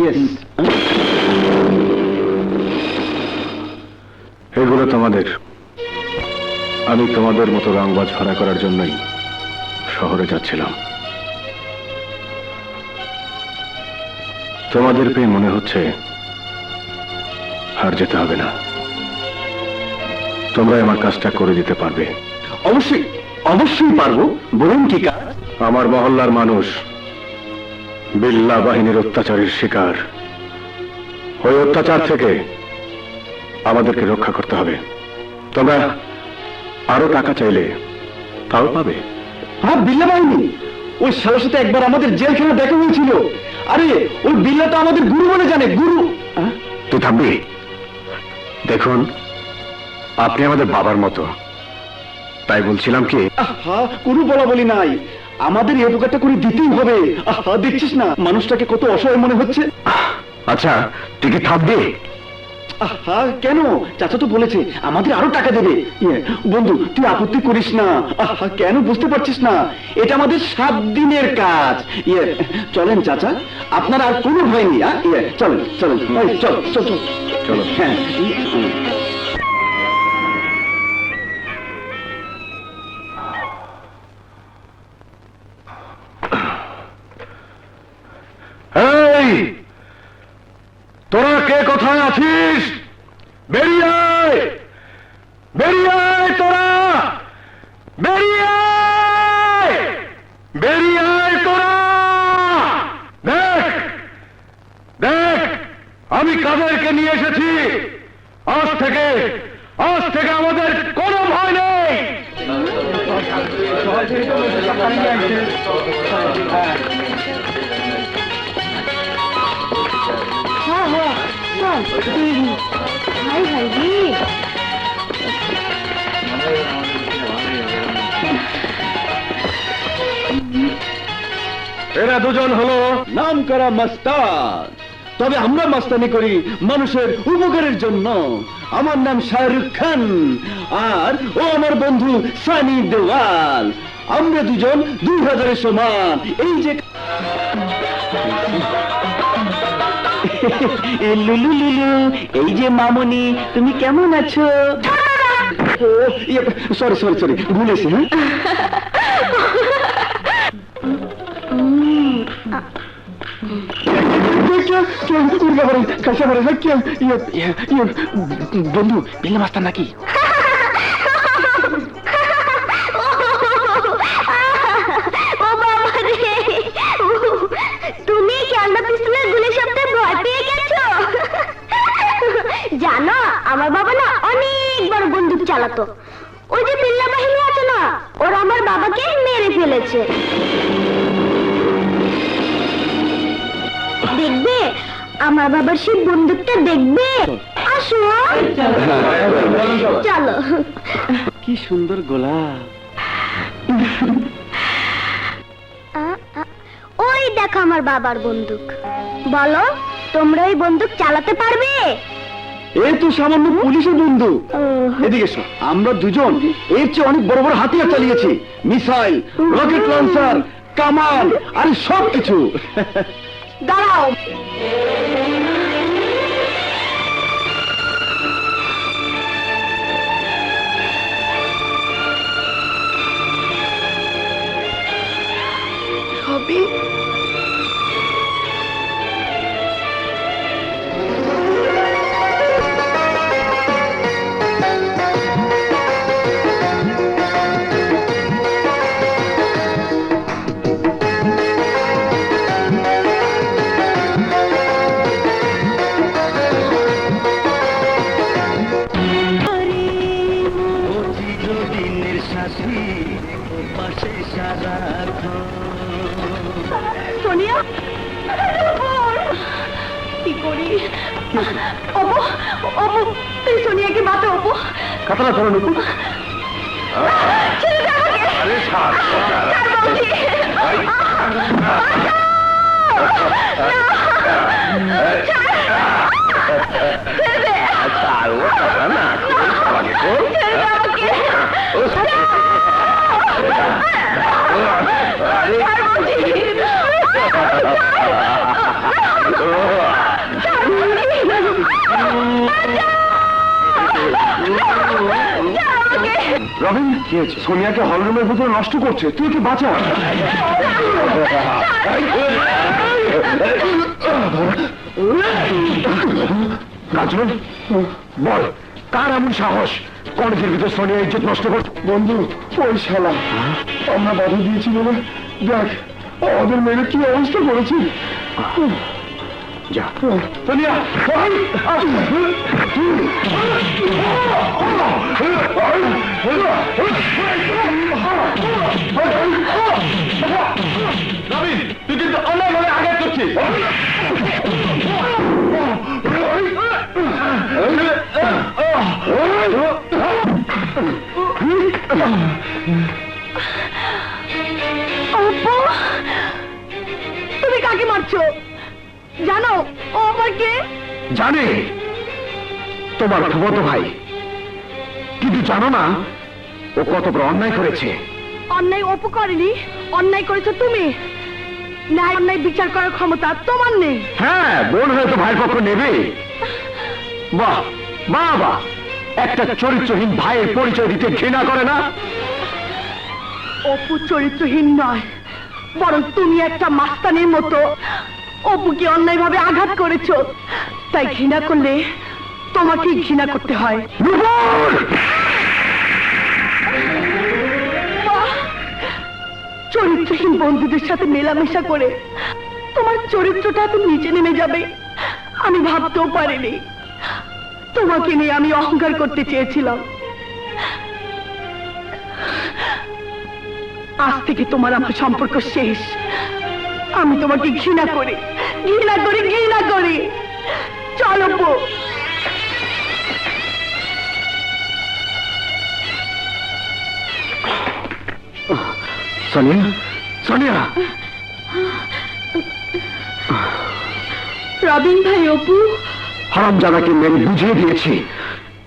ইয়েস। এগুলো তোমাদের। আমি তোমাদের মতো রংবাজ ভাড়া করার জন্যই শহরে যাচ্ছিলাম। তোমাদের পেয়ে মনে হচ্ছে আর যেতে হবে না, তোমরা আমার কাজটা করে দিতে পারবে। অবশ্যই অবশ্যই পারবো, বলুন কি কাজ? আমার মহল্লার মানুষ বিল্লা বাহিনীর অত্যাচারের শিকার। ওই অত্যাচার থেকে আমাদেরকে রক্ষা করতে হবে। তোমরা আরো টাকা চাইলে তাও পাবে। হ্যাঁ, বিল্লা বাহিনী, ওই শালার সাথে একবার আমাদের জেলখানা দেখা হয়েছিল। আরে ওই বিল্লা তো আমাদের গুরু বলে জানে, গুরু। তুই থামবি? দেখুন, আপনি আমাদের বাবার মতো, তাই বলছিলাম কি, আহা, কোনো বলা বলি নাই, আমাদের এই উপকারটা করে দিতেই হবে। আহা, দেখছিস না মানুষটাকে কত অসহায় মনে হচ্ছে। আচ্ছা তুই কি থাকবি? আহা, কেন? চাচা তো বলেছে আমাদের আরো টাকা দেবে। বন্ধু, তুই আপত্তি করিস না। আহা, কেন বুঝতে পারছিস না? এটা আমাদের 7 দিনের কাজ। চলেন চাচা, আপনার আর কোনো ভয় নেই। চলেন চলেন, এই, চল চল চল চলো। হ্যাঁ। এই তোরা কে কোথায় আছিস? বেরিয়ে আয়, বেরিয়ে আয়, তোরা বেরিয়ে আয়, বেরিয়ে আয় তোরা। দেখ দেখ, আমি কাদেরকে নিয়ে এসেছি। আজ থেকে আমাদের কোনো ভয় নেই। হাই হাই রে, এরা দুজন হলো নাম করা মাস্তান, তবে আমরা মাস্তানি করি মানুষের উপকারের জন্য। আমার নাম শাহরুখ খান, আর ও আমার বন্ধু সানি দেওয়াল। আমরা দুজন 2000 সমান। এই যে লুলু লুলু, এই যে মামনি, তুমি কেমন আছো? সরি সরি সরি, ভুলেছি। হ্যাঁ, বন্ধু বিল্লা মাস্তান নাকি? ও বাবা রে, তুমি ক্যান্ডা পিস্তলের গুলি শব্দে ভয় পেয়ে গেছো? জানো, আমার বাবা না অনেক বড় বন্দুক চালাতো। ওই যে বিল্লা বাহিনী আছে না, ওরা আমার বাবাকে মেরে ফেলেছে। দেখবে, আমার বাবার সেই বন্দুকটা দেখবে। আসো, চলো। কি সুন্দর গোলাপ। ওই দেখো আমার বাবার বন্দুক। বলো, তোমরা ওই বন্দুক চালাতে পারবে? এই তো সামান্য পুলিশের বন্ধু। এদিকে এসো, আমরা দুজন এর চেয়ে অনেক বড় বড় হাতিয়ার চালিয়েছি। মিসাইল, রকেট লঞ্চার, কামান, আর সব কিছু। দাঁড়াও, হবে সোনিয়া, কি করি? অপু, অপু, তুই সোনিয়াকে বাঁচাও। অপু, কাতলা ধরো নুপুর। আরে ছাড় রবিন, কি হয়েছে? সোনিয়াকে হলরুমের ভিতরে নষ্ট করছে, তুই কি বাঁচা। কাজল, বল কার এমন সাহস কলেজের ভিতর সোনিয়া ইজ্জত নষ্ট করছে? বন্ধু, ওই শালা। আমরা বাধা দিয়েছি বলে দেখ আমাদের মেয়ের কি অবস্থা করেছে। যা সোনিয়া, রবিন, তুই কিন্তু অন্যায়ভাবে আঘাত করছিস। তুমি কাকে মারছো জানো? ও আমার কে? জানে, তোমার ফুফাতো ভাই। কিন্তু জানো না ও কত বড় অন্যায় করেছে। অন্যায় অপু করেনি, অন্যায় করেছো তুমি। ন্যায় অন্যায় বিচার করার ক্ষমতা তোমার নেই। হ্যাঁ, বোন হয়তো ভাইয়ের পক্ষ নেবে। বাহ বাহ বাহ, একটা চরিত্রহীন ভাইয়ের পরিচয় দিতে ঘৃণা করে না? অপু চরিত্রহীন নয়, বরং তুমি একটা মাস্তানের মতো অপুকে অন্যায়ভাবে আঘাত করেছো। তাই ঘৃণা করলে তোমাকে ঘৃণা করতে হয়। চরিত্রহীন বন্ধুদের সাথে মেলামেশা করে তোমার চরিত্রটা তো নিচে নেমে যাবে আমি ভাবতেও পারিনি। তোমাকে নিয়ে আমি অহংকার করতে চেয়েছিলাম। আজ থেকে তোমার আমার সম্পর্ক শেষ। আমি তোমাকে ঘৃণা করি, ঘৃণা করি, ঘৃণা করি। চলো পো। সোনিয়া, সোনিয়া। রবিন ভাই, অপু হারামজাদাকে মেরে বুঝিয়ে দিয়েছি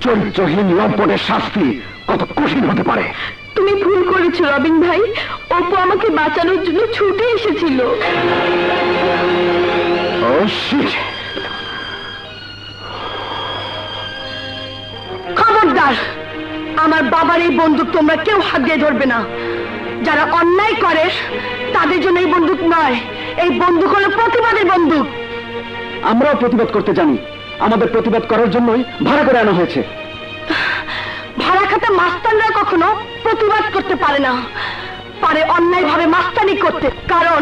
চরিত্রহীন লম্পটের শাস্তি কত কঠিন হতে পারে। তুমি ভুল করেছো রবিন ভাই। অপু আমাকে বাঁচানোর জন্য ছুটে এসেছিল। ও শিট! খবরদার, আমার বাবার এই বন্দুক তোমরা কেউ হাত দিয়ে ধরবে না। যারা অন্যায় করে তাদের জন্য এই বন্দুক নয়, এই বন্দুক হলো প্রতিবাদের বন্দুক। আমরাও প্রতিবাদ করতে জানি, আমাদের প্রতিবাদ করার জন্যই ভাড়া করে আনা হয়েছে। ভাড়া খাতা মাস্তানরা কখনো প্রতিবাদ করতে পারে না, পারে অন্যায়ভাবে মাস্তানি করতে। কারণ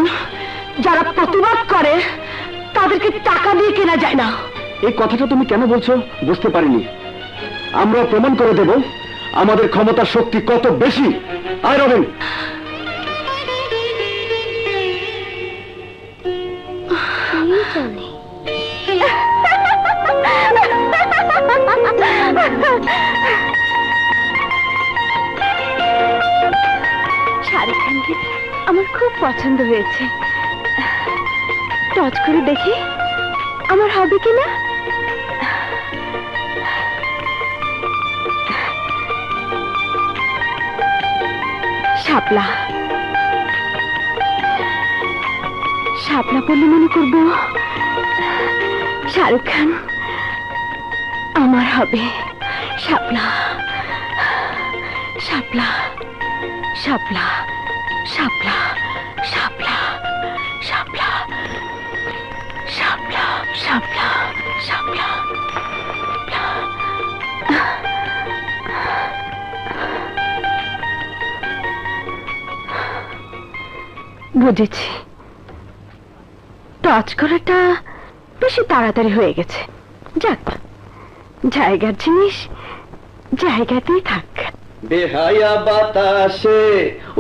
যারা প্রতিবাদ করে তাদেরকে টাকা দিয়ে কেনা যায় না। এই কথাটা তুমি কেন বলছো বুঝতে পারিনি। আমরা প্রমাণ করে দেব আমাদের ক্ষমতার শক্তি কত বেশি। আয় রবিন। শাহরুখ খানকে আমার খুব পছন্দ হয়েছে। টচ করে দেখি আমার হবে কিনা। শাপলা, শাপলা বললে মনে করব শাহরুখ খান আমার হবে। শাপলা, শাপলা, শাপলা, শাপলা, শাপলা, শাপলা, শাপলা, শাপলা, শাপলা। বুঝেছি, টাচ করাটা বেশি তাড়াতাড়ি হয়ে গেছে। যাক, জায়গার জিনিস জায়গাতেই থাক। বেহায়া বাতাসে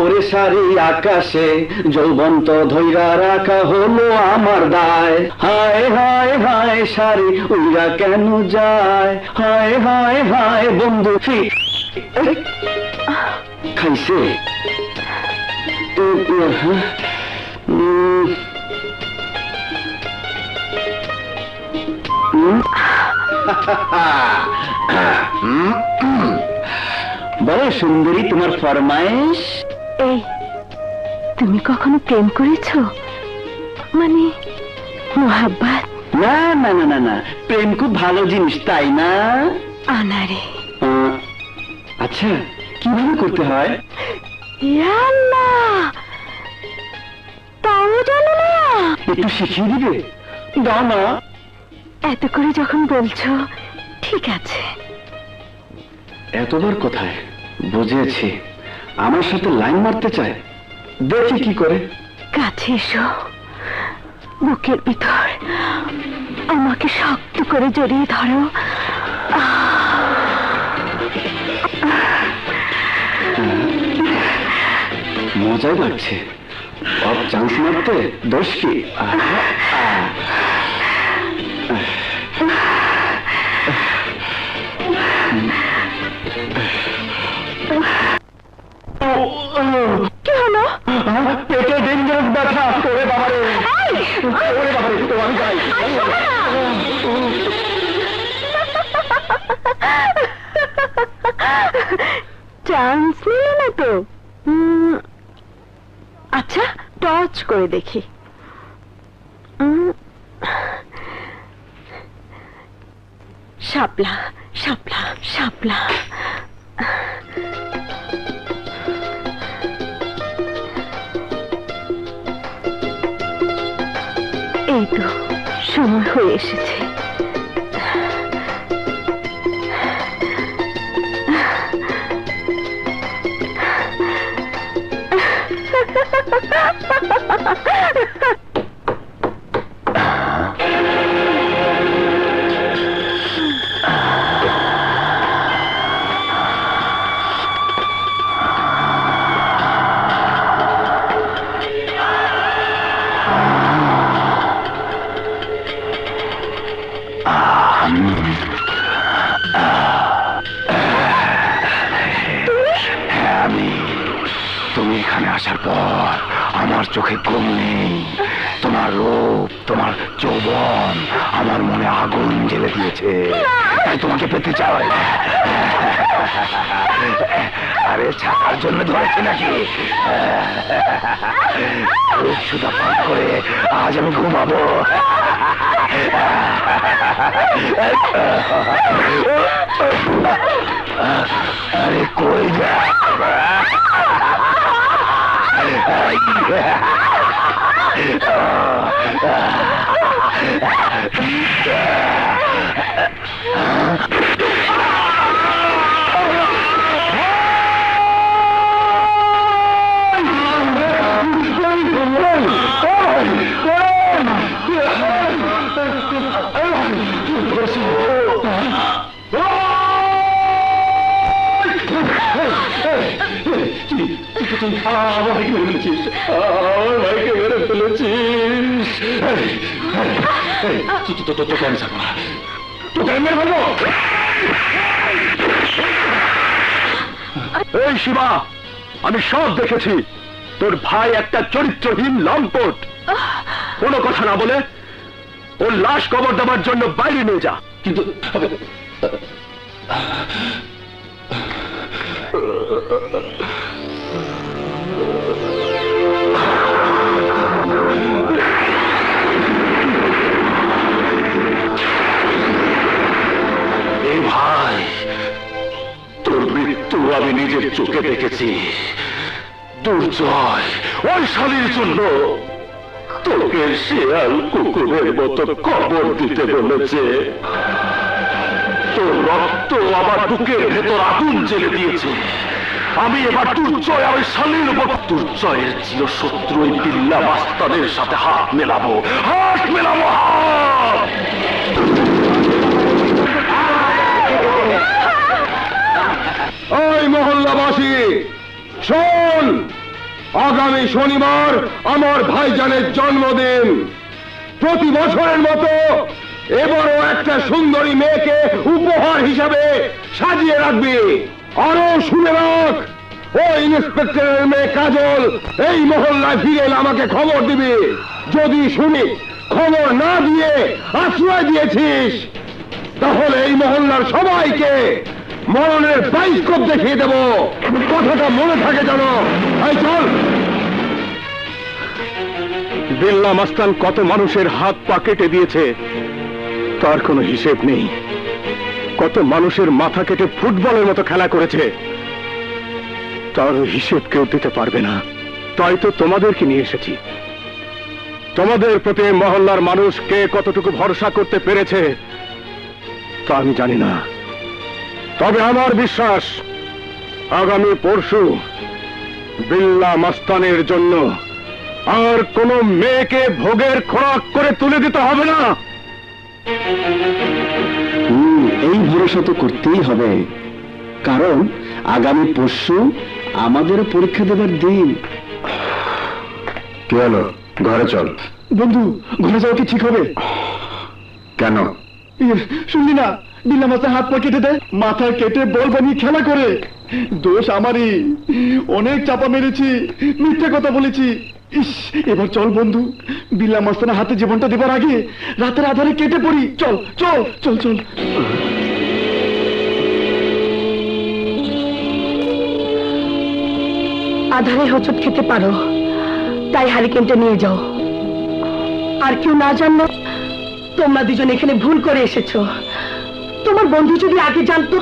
ওরে সারি আকাশে যৌবন্ত ধৈরা রাখা হলো আমার দায়। হায় হায় হায় সারি উইরা কেন যায়, হায় হায় হায় বন্ধু। খাইছে তো বড় সুন্দরী, তোমার ফরমাইশ? এই, তুমি কখনো প্রেম করেছো? মানে মোহাব্বত? না না না না না, প্রেম খুব ভালো জিনিস, তাই না? আনারে আচ্ছা, কিভাবে করতে হয়? তাও জানো না? একটু শিখিয়ে দিবে? দাও না। এত করে যখন বলছো, ঠিক আছে। এতবার কোথায়? বুঝেছি, আমার সাথে লাইন মারতে চায়। দেখি কি করে। কাছে এসো, বুকের ভিতর আমাকে শক্ত করে জড়িয়ে ধরো। মজাই লাগছে। সব চান্স মারতে দোষ কি? কি হলো? পেটে ডেঞ্জারাস ব্যথা। ওরে বাবারে, ওরে বাবারে, তো আমি যাই। চান্স নিল না তো। আচ্ছা, টচ করে দেখি। শাপলা শাপলা শাপলা। এই তো সময় হয়ে এসেছে। তুমি এখানে আসার পর আমার চোখে ঘুম নেই। তোমার রূপ, তোমার যৌবন আমার মনে আগুন জ্বেলে দিয়েছে, তাই তোমাকে পেতে চাই। আরে ছাতার জন্য ধরেছে নাকি? রূপ সুধা পান করে আজ আমি ঘুমাবো। আরে কই যা? আমার ভাইকে মেরে ফেলেছিস, আমার ভাইকে মেরে ফেলেছিস। তোকে আমি ছাড়বো না, তোকে আমি মেরে ফেলবো। এই শিবা, আমি সব দেখেছি। তোর ভাই একটা চরিত্রহীন লম্পট। কোনো কথা না বলে ওর লাশ কবর দেওয়ার জন্য বাইরে নিয়ে যা। কিন্তু এই ভাই, তোর মৃত্যু আমি নিজের চোখে দেখেছি। দুর্জয় ওই শালীর জন্য তোকে শেয়াল কুকুরের মতো কবর দিতে বলেছে। তোর রক্ত আমার বুকের ভেতর আগুন জ্বেলে দিয়েছে। আমি এবার দুর্জয় আর শালীর উপর, দুর্জয়ের চিরশত্রু ওই বিল্লা মাস্তানের সাথে হাত মেলাবো, হাত মেলাবো, হাত। ওই মহল্লাবাসী শোন, আগামী শনিবার আমার ভাইজানের জন্মদিন। প্রতি বছরের মতো এবারও একটা সুন্দরী মেয়েকে উপহার হিসাবে সাজিয়ে রাখবি। আরো শুনে রাখ, ও ইন্সপেক্টরের মেয়ে কাজল এই মহল্লায় ফিরে এলে আমাকে খবর দিবি। যদি শুনি খবর না দিয়ে আশ্রয় দিয়েছিস, তাহলে এই মহল্লার সবাইকে মরণের বাইস্কোপ দেখিয়ে দেব। কথাটা মনে থাকে জানো। এই চল। বিল্লা মাস্তান কত মানুষের হাত পা কেটে দিয়েছে তার কোনো হিসেব নেই। কত মানুষের মাথা কেটে ফুটবলের মতো খেলা করেছে, তার হিসেব কেউ দিতে পারবে না। তাই তো তোমাদেরকে নিয়ে এসেছি। তোমাদের প্রতি মহল্লার মানুষ কে কতটুকু ভরসা করতে পেরেছে তা আমি জানি না, তবে আমার বিশ্বাস আগামী পরশু বিল্লা মাস্তানের জন্য আর কোনো মেয়েকে ভোগের খোরাক করে তুলে দিতে হবে না। এই ভরসা তো করতেই হবে, কারণ আগামী পরশু আমাদের পরীক্ষা দেবার দিন। কি হলো, ঘরে চল। বন্ধু, ঘরে যাওয়া কি ঠিক হবে? কেন? শুনলি না, বিল্লা মাস্টার হাত পা কেটে দেয়, মাথা কেটে বল বানিয়ে খেলা করে। দোষ আমারই, অনেক চাপা মেরেছি, মিথ্যা কথা বলেছি। ইস, এবার চল বন্ধু, বিল্লা মাস্তানের হাতে জীবনটা দেবার আগে রাতের আধারে কেটে পড়ি। চল চল চল চল। আধারে হোঁচট খেতে পারো, তাই হারিকেনটা নিয়ে যাও। আর কেউ না জানলো তোমরা দুজন এখানে ভুল করে এসেছো। তোমার বন্ধু যদি আগে জানতো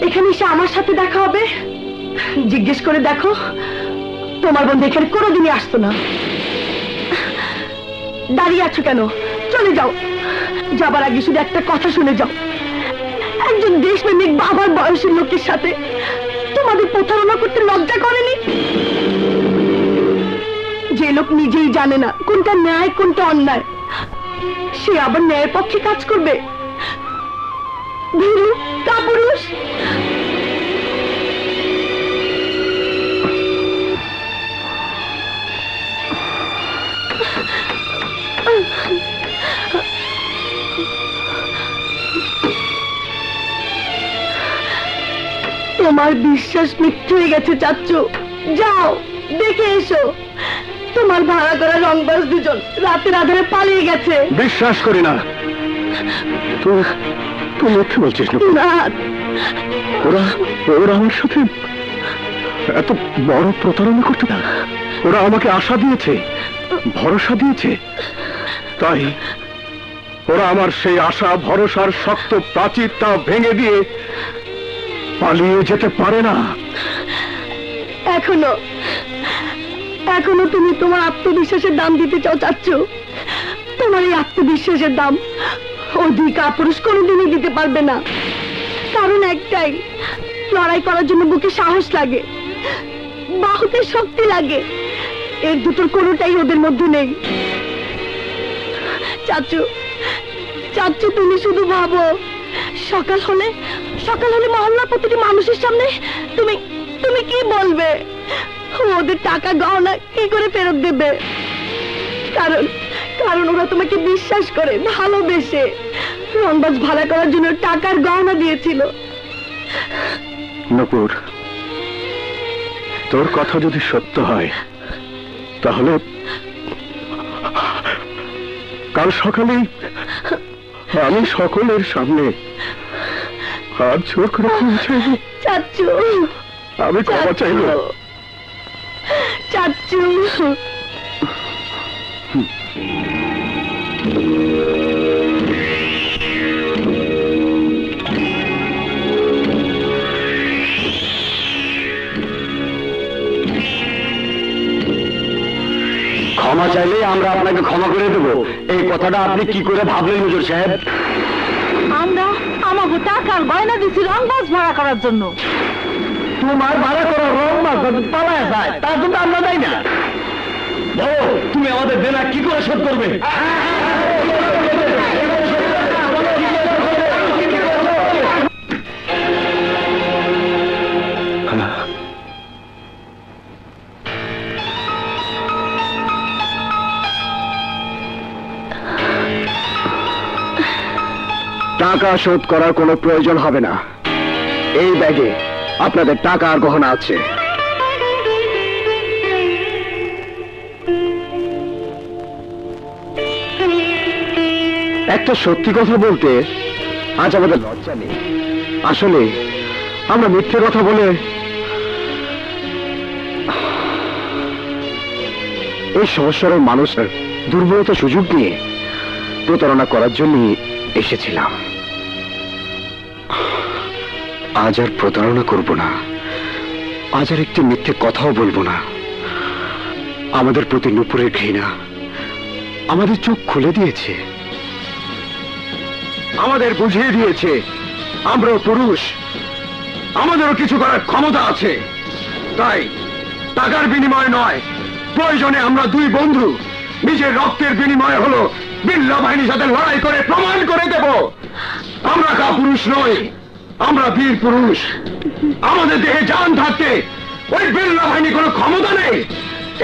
এখানে এসে আমার সাথে দেখা হবে, জিজ্ঞেস করে দেখো, তোমার বন্ধু এখানে কোনোদিনই আসতো না। দাঁড়িয়ে আছো কেন? চলে যাও। যাবার আগে শুধু একটা কথা শুনে যাও, একজন দেশপ্রেমিক বাবার বয়সের লোকের সাথে তোমাদের প্রতারণা করতে লজ্জা করেনি? যে লোক নিজেই জানে না কোনটা ন্যায় কোনটা অন্যায়, সে আবার ন্যায়ের পক্ষে কাজ করবে? ভীরু কাপুরুষ। তোমার বিশ্বাস মিথ্যে হয়ে গেছে চাচ্চু। যাও দেখে এসো, তোমার ভাড়া করা রংবাজ দুজন রাতের আধারে পালিয়ে গেছে। বিশ্বাস করি না। তুই মিথ্যে বলছিস না? ওরা ওরা আমার সাথে এত বড় প্রতারণা করতে না। ওরা আমাকে আশা দিয়েছে, ভরসা দিয়েছে, তাই ওরা আমার সেই আশা ভরসার শক্ত প্রাচীরটা ভেঙে দিয়ে পালিয়ে যেতে পারে না। এখনো এখনো তুমি তোমার আত্মবিশ্বাসের দাম দিতে চাও চাচ্চু? তোমার এই আত্মবিশ্বাসের দাম অধিক কাপুরুষ কোনোদিনই দিতে পারবে না। কারণ একটাই, লড়াই করার জন্য বুকে সাহস লাগে, বাহুতে শক্তি লাগে। এর দুটোর কোনোটাই ওদের মধ্যে নেই। চাচ্চু চাচ্চু, তুমি শুধু ভাবো, সকাল হলে মহল্লার প্রতিটি মানুষের সামনে তুমি তুমি কি বলবে? ওদের টাকা গহনা কি করে ফেরত দেবে? কারণ কারণ ওরা তোমাকে বিশ্বাস করে, ভালোবেসে রংবাজ ভাড়া করার জন্য টাকার গহনা দিয়েছিল। নূপুর, তোর কথা যদি সত্য হয় তাহলে কাল সকালেই আমি সকলের সামনে হাত জোর করে ক্ষমা চাইব। চাচ্চু, আমি ক্ষমা চাইব। চাচ্চু, ক্ষমা চাইলে আমরা আপনাকে ক্ষমা করে দেব, এই কথাটা আপনি কি করে ভাবলেন হুজুর সাহেব? আমরা আমাকে টাকার গয়না দিছি রংবাজ ভাড়া করার জন্য। তোমার ভাড়া করা রং মাছ পালায় যায়, তার জন্য আমরা যাই না। তুমি আমাদের দেনা কি করে শোধ করবে? টাকা শোধ করার কোনো প্রয়োজন হবে না। এই ব্যাগে আপনাদের টাকা আর গহনা আছে। একটা সত্যি কথা বলতে আজ আমাদের লজ্জা নেই। আসলে আমরা মিথ্যে কথা বলে এই সমস্যার মানুষের দুর্বলতা সুযোগ নিয়ে প্রতারণা করার জন্য এসেছিলাম। আজ আর প্রতারণা করব না, আজ আর একটি মিথ্যে কথাও বলবো না। আমাদের প্রতি নুপুরের ঘৃণা আমাদের চোখ খুলে দিয়েছে, আমাদের বুঝিয়ে দিয়েছে আমরাও পুরুষ, আমাদেরও কিছু করার ক্ষমতা আছে। তাই টাকার বিনিময় নয়, প্রয়োজনে আমরা দুই বন্ধু নিজের রক্তের বিনিময় হলো বিল্লা বাহিনীর সাথে লড়াই করে প্রমাণ করে দেব আমরা কাপুরুষ নই, আমরা বীর পুরুষ। আমাদের দেহে জান থাকতে ওই বিল্লা বাহিনী কোনো ক্ষমতা নেই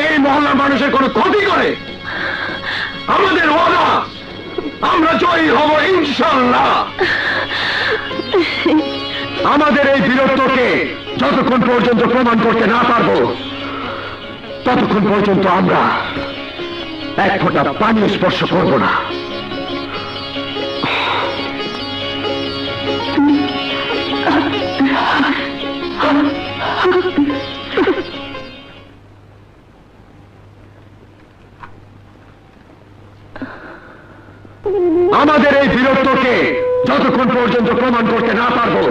এই মহল্লার মানুষের কোনো ক্ষতি করে। আমাদের ওয়াদা, আমরা জয়ী হব ইনশাআল্লাহ। আমাদের এই বীরত্বকে যতক্ষণ পর্যন্ত প্রমাণ করতে না পারবো ততক্ষণ পর্যন্ত আমরা এক ফোঁটা পানি স্পর্শ করব না। আমাদের এই বীরত্বকে যতক্ষণ পর্যন্ত প্রমাণ করতে না পারবো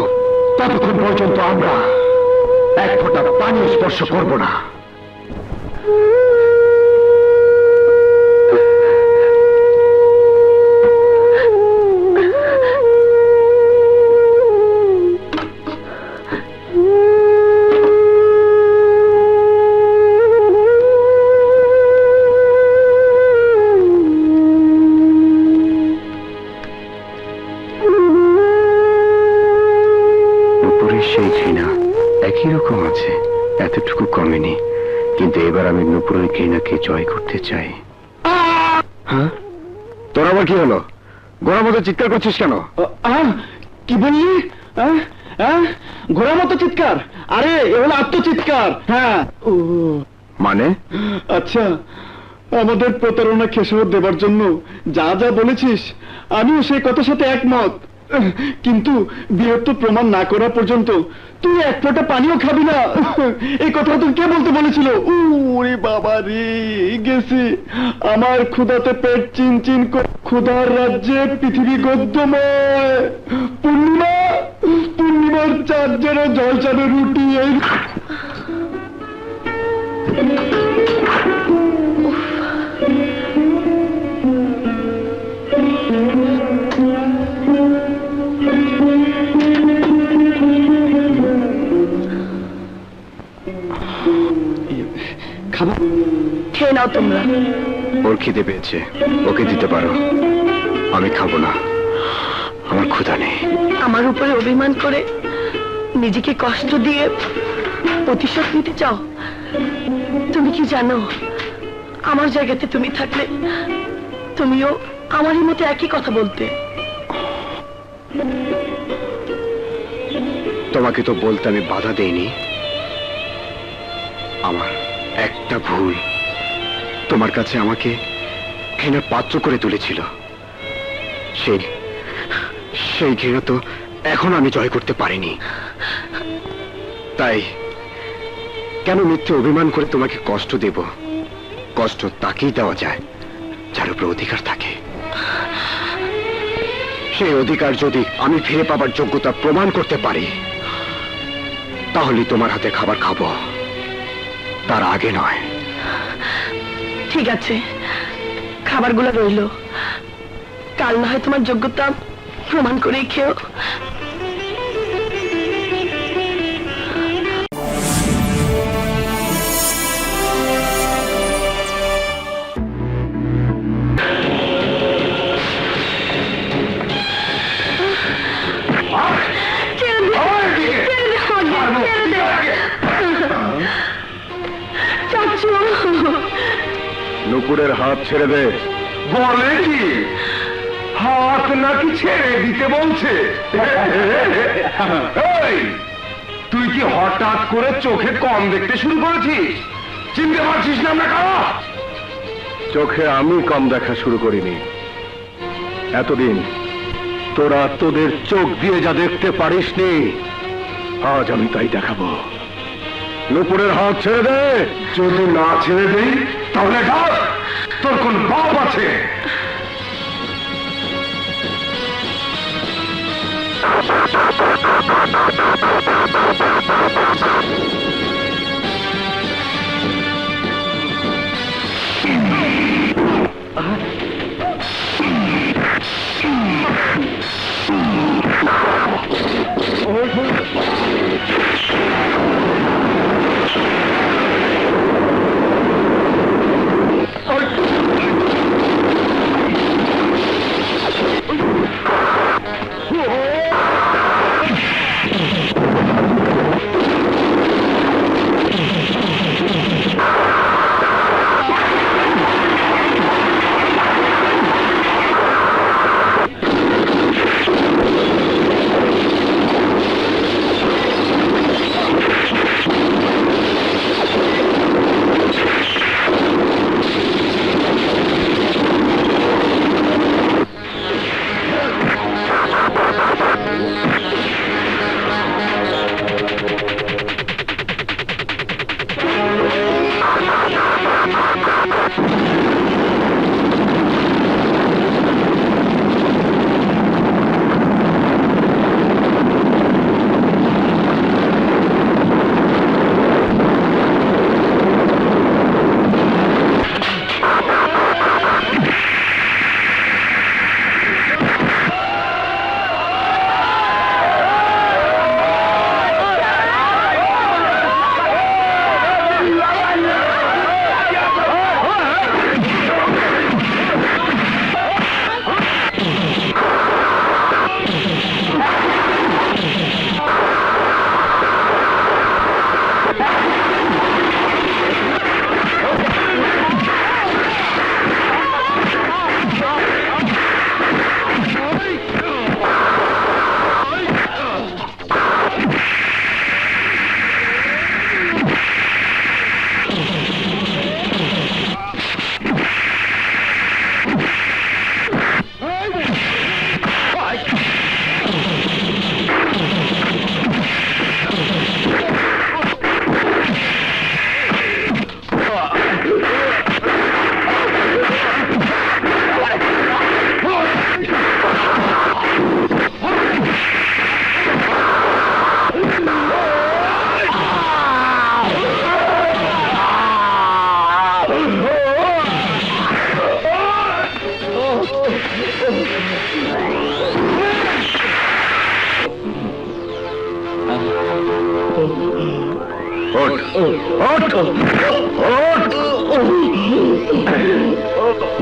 ততক্ষণ পর্যন্ত আমরা এক ফোঁটা পানি স্পর্শ করব না। সেই ঘৃণা একই রকম আছে, এতটুকু কমেনি, কিন্তু এবার আমি নুপুরের ঘৃণাকে জয় করতে চাই। হ্যাঁ, তোর আবার কি হলো? ঘোড়ার মতো চিৎকার করছিস কেন? কি বললি? ঘোড়ার মতো চিৎকার? আরে এ হলো আত্মচিৎকার। হ্যাঁ। মানে? আচ্ছা, আমাদের প্রতারণা খেসারত দেবার জন্য যা যা বলেছিস আমিও সেই কথার সাথে একমত, কিন্তু বীরত্ব প্রমাণ না করা পর্যন্ত তুই এক ফোঁটা পানিও খাবি না। এই কথা তুই কে বলতে বলেছিল? ওরে বাবা রে, গেছি আমার ক্ষুধাতে পেট চিন চিন করে। ক্ষুধার রাজ্যে পৃথিবী গদ্যময়। পূর্ণিমা, পূর্ণিমার চাঁদ যেন জলচাঁদের রুটি। এই খাবার খেয়ে নাও তোমরা। ওর খিদে পেয়েছে, ওকে দিতে পারো। আমি খাবো না, আমার ক্ষুধা নেই। আমার উপরে অভিমান করে নিজেকে কষ্ট দিয়ে প্রতিশোধ নিতে চাও? তুমি কি জানো, আমার জায়গাতে তুমি থাকলে তুমিও আমারই মতো একই কথা বলতে। তোমাকে তো বলতে আমি বাধা দেইনি। আমার একটা ভুল তোমার কাছে আমাকে ঘৃণার পাত্র করে তুলেছিল। সেই ঘৃণা তো এখন আমি জয় করতে পারিনি। তাই কেন মিথ্যে অভিমান করে তোমাকে কষ্ট দেব? কষ্ট তাকেই দেওয়া যায় যার উপর অধিকার থাকে। সেই অধিকার যদি আমি ফিরে পাবার যোগ্যতা প্রমাণ করতে পারি তাহলে তোমার হাতে খাবার খাবো, তার আগে নয়। ঠিক আছে, খাবারগুলো রইলো, কাল না হয় তোমার যোগ্যতা প্রমাণ করেই খেও। নুপুরের হাত ছেড়ে দে। বলে কি? হাত নাকি ছেড়ে দিতে বলছে? এই, তুই কি হঠাৎ করে চোখে কম দেখতে শুরু করেছিস? চিনতে পারছিস না আমরা কারা? চোখে আমি কম দেখা শুরু করিনি, এতদিন তোরা তোদের চোখ দিয়ে যা দেখতে পারিসনি, আজ আমি তাই দেখাবো। নুপুরের হাত ছেড়ে দে। যদি না ছেড়ে দেই তাহলে ডাক, তোর কোন বাপ আছে?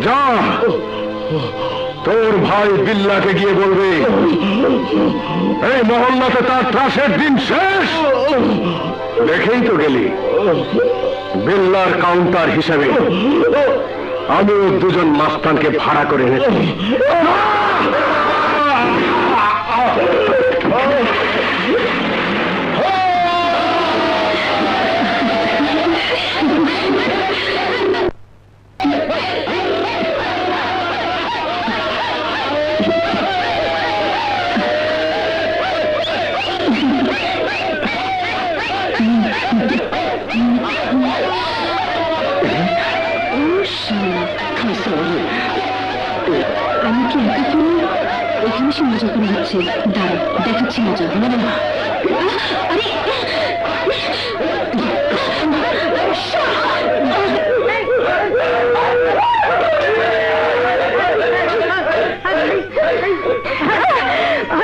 যা, তোর ভাই বিল্লাকে গিয়ে বলবে এই মহল্লাতে তার ত্রাসের দিন শেষ। দেখেই তো গেলি, বিল্লার কাউন্টার হিসেবে আমিও দুজন মাস্তানকে ভাড়া করে এনেছি। আমি কি একা তুমি এখানে সে মজা করে হচ্ছে? দাঁড়া, দেখাচ্ছি মজা।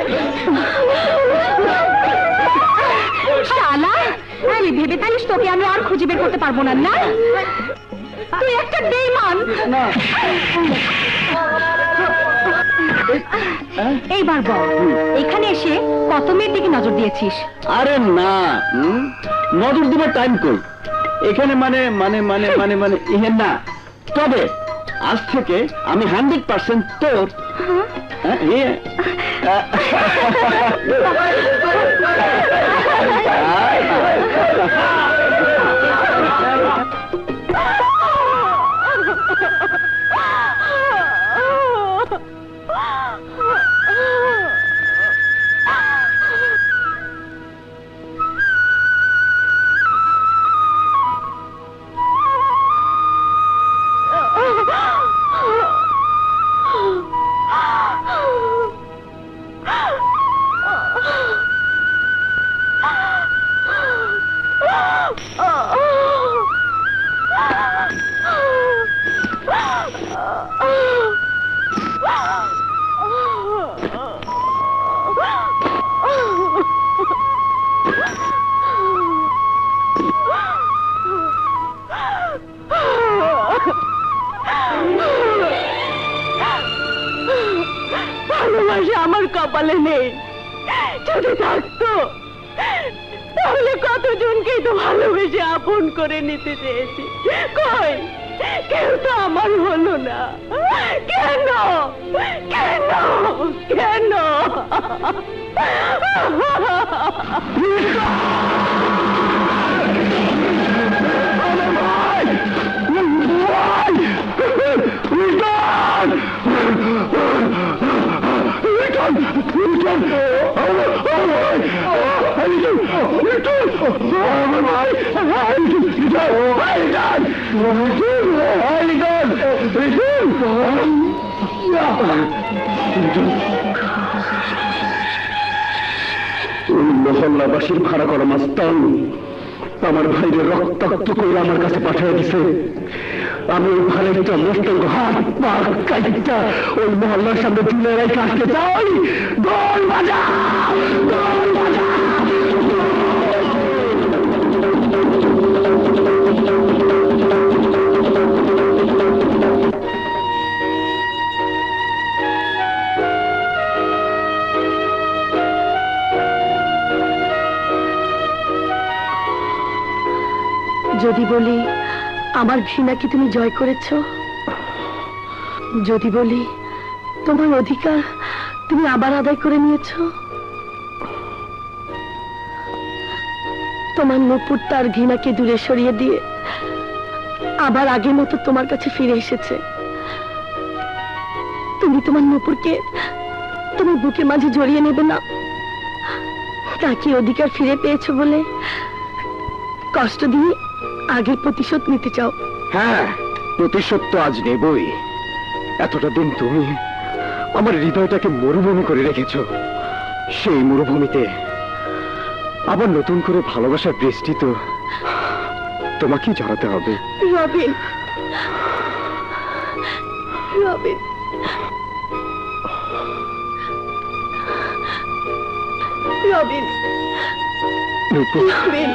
আরে শালা, আমি ভেবে থাকিস তোকে আমি আর খুঁজে বের করতে পারবো না? না, তুই একটা বেঈমান। এইবার বল, এখানে এসে কত মেয়ের দিকে নজর দিয়েছিস? আরে না, নজর দিবার টাইম কই এখানে, মানে মানে মানে মানে মানে ইহে না। তবে আজ থেকে আমি 100% তোর। ভালোবাসা আমার কপালে নেই, যদি থাকতো তাহলে কতজনকেই তো ভালোবেসে আপন করে নিতে চেয়েছি। কই, কেউ তো আমার হলো না। কেন কেন কেন? মহল্লাবাসীর ভাড়া করা মাস্তান আমার ভাইরে রক্তাক্ত করে আমার কাছে পাঠিয়ে দিছে। আমি ওই ভাইটা মস্তঙ্গ হাত পা কাইটা ওই মহল্লার সামনে তুলে রেখে আসতে চাই। দল বাজা, দল বাজা। যদি বলি আমার ঘৃণাকে তুমি জয় করেছ, যদি বলি তোমার অধিকার তুমি আবার আদায় করে নিয়েছ, তোমার নূপুর তার ঘৃণাকে দূরে সরিয়ে দিয়ে আবার আগের মতো তোমার কাছে ফিরে এসেছে। তুমি তোমার নূপুরকে তোমার বুকের মাঝে জড়িয়ে নেবে না? তাকে অধিকার ফিরে পেয়েছো বলে কষ্ট দিয়ে আগের প্রতিশোধ নিতে চাও? হ্যাঁ, প্রতিশোধ তো আজ নেবই। এতটা দিন তুমি আমার হৃদয়টাকে মরুভূমি করে রেখেছো। সেই মরুভূমিতে আবার নতুন করে ভালোবাসার বৃষ্টি তো তোমাকেই ঝরাতে হবে। রবিন, রবিন, রবিন, নূপুর, রবিন।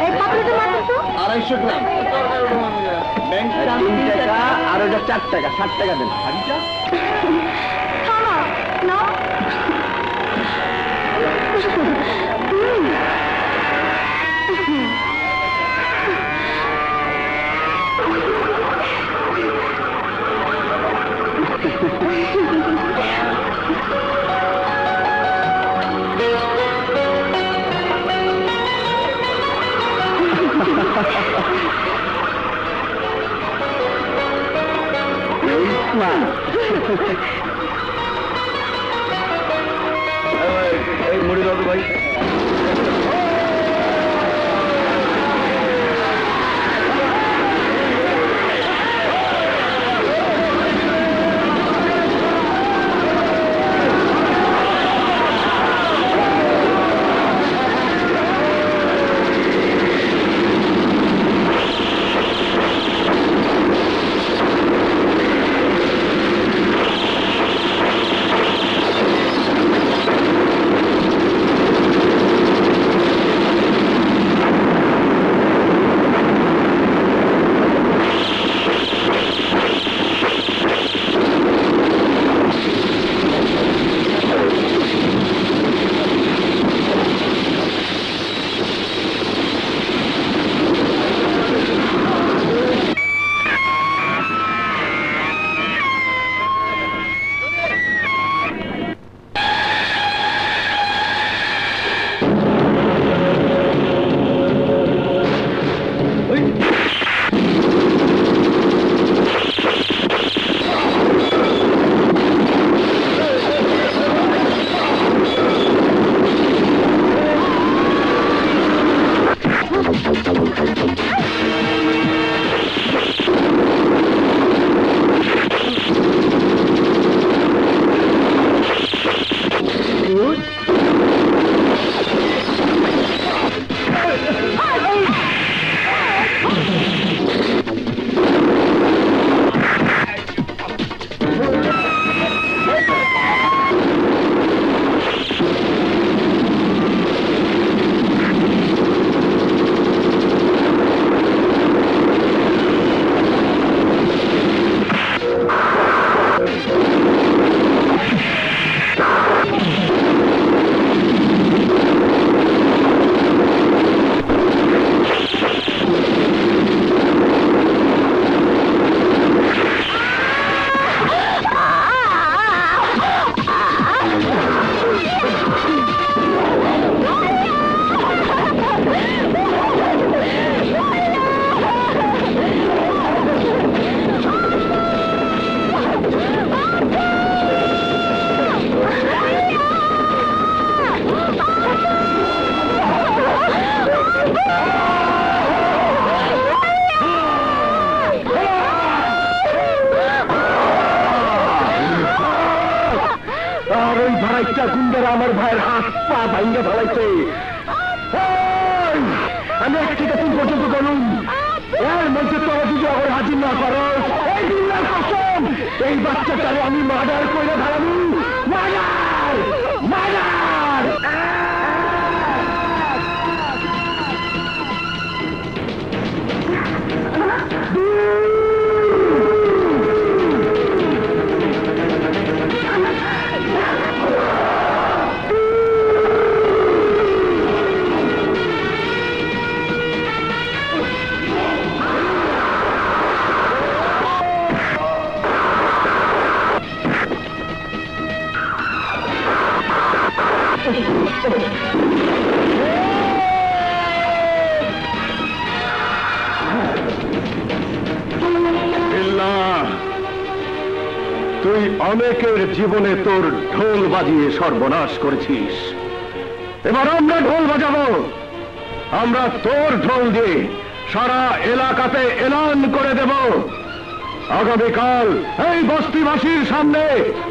এই পাপড়িটা মাত্র 250 গ্রাম। ব্যাংক 3 টাকা আর ওটা 4 টাকা, 60 টাকা দেন। না মুড়ি দাও তো ভাই। আমার ভাইয়ের হাত পা ভাঙ্গে ফেলাইছে। আমি একটা দিন পর্যন্ত করুন, এর মধ্যে তোরা যদি আবার হাজির না করো, এই বিল্লার কসম, এই বাচ্চাটারে আমি মার্ডার করে ধরাবো। Murder, murder. তুই অনেকের জীবনে তোর ঢোল বাজিয়ে সর্বনাশ করেছিস, এবার আমরা ঢোল বাজাবো। আমরা তোর ঢোল দিয়ে সারা এলাকাতে এলান করে দেব, আগামীকাল এই বস্তিবাসীর সামনে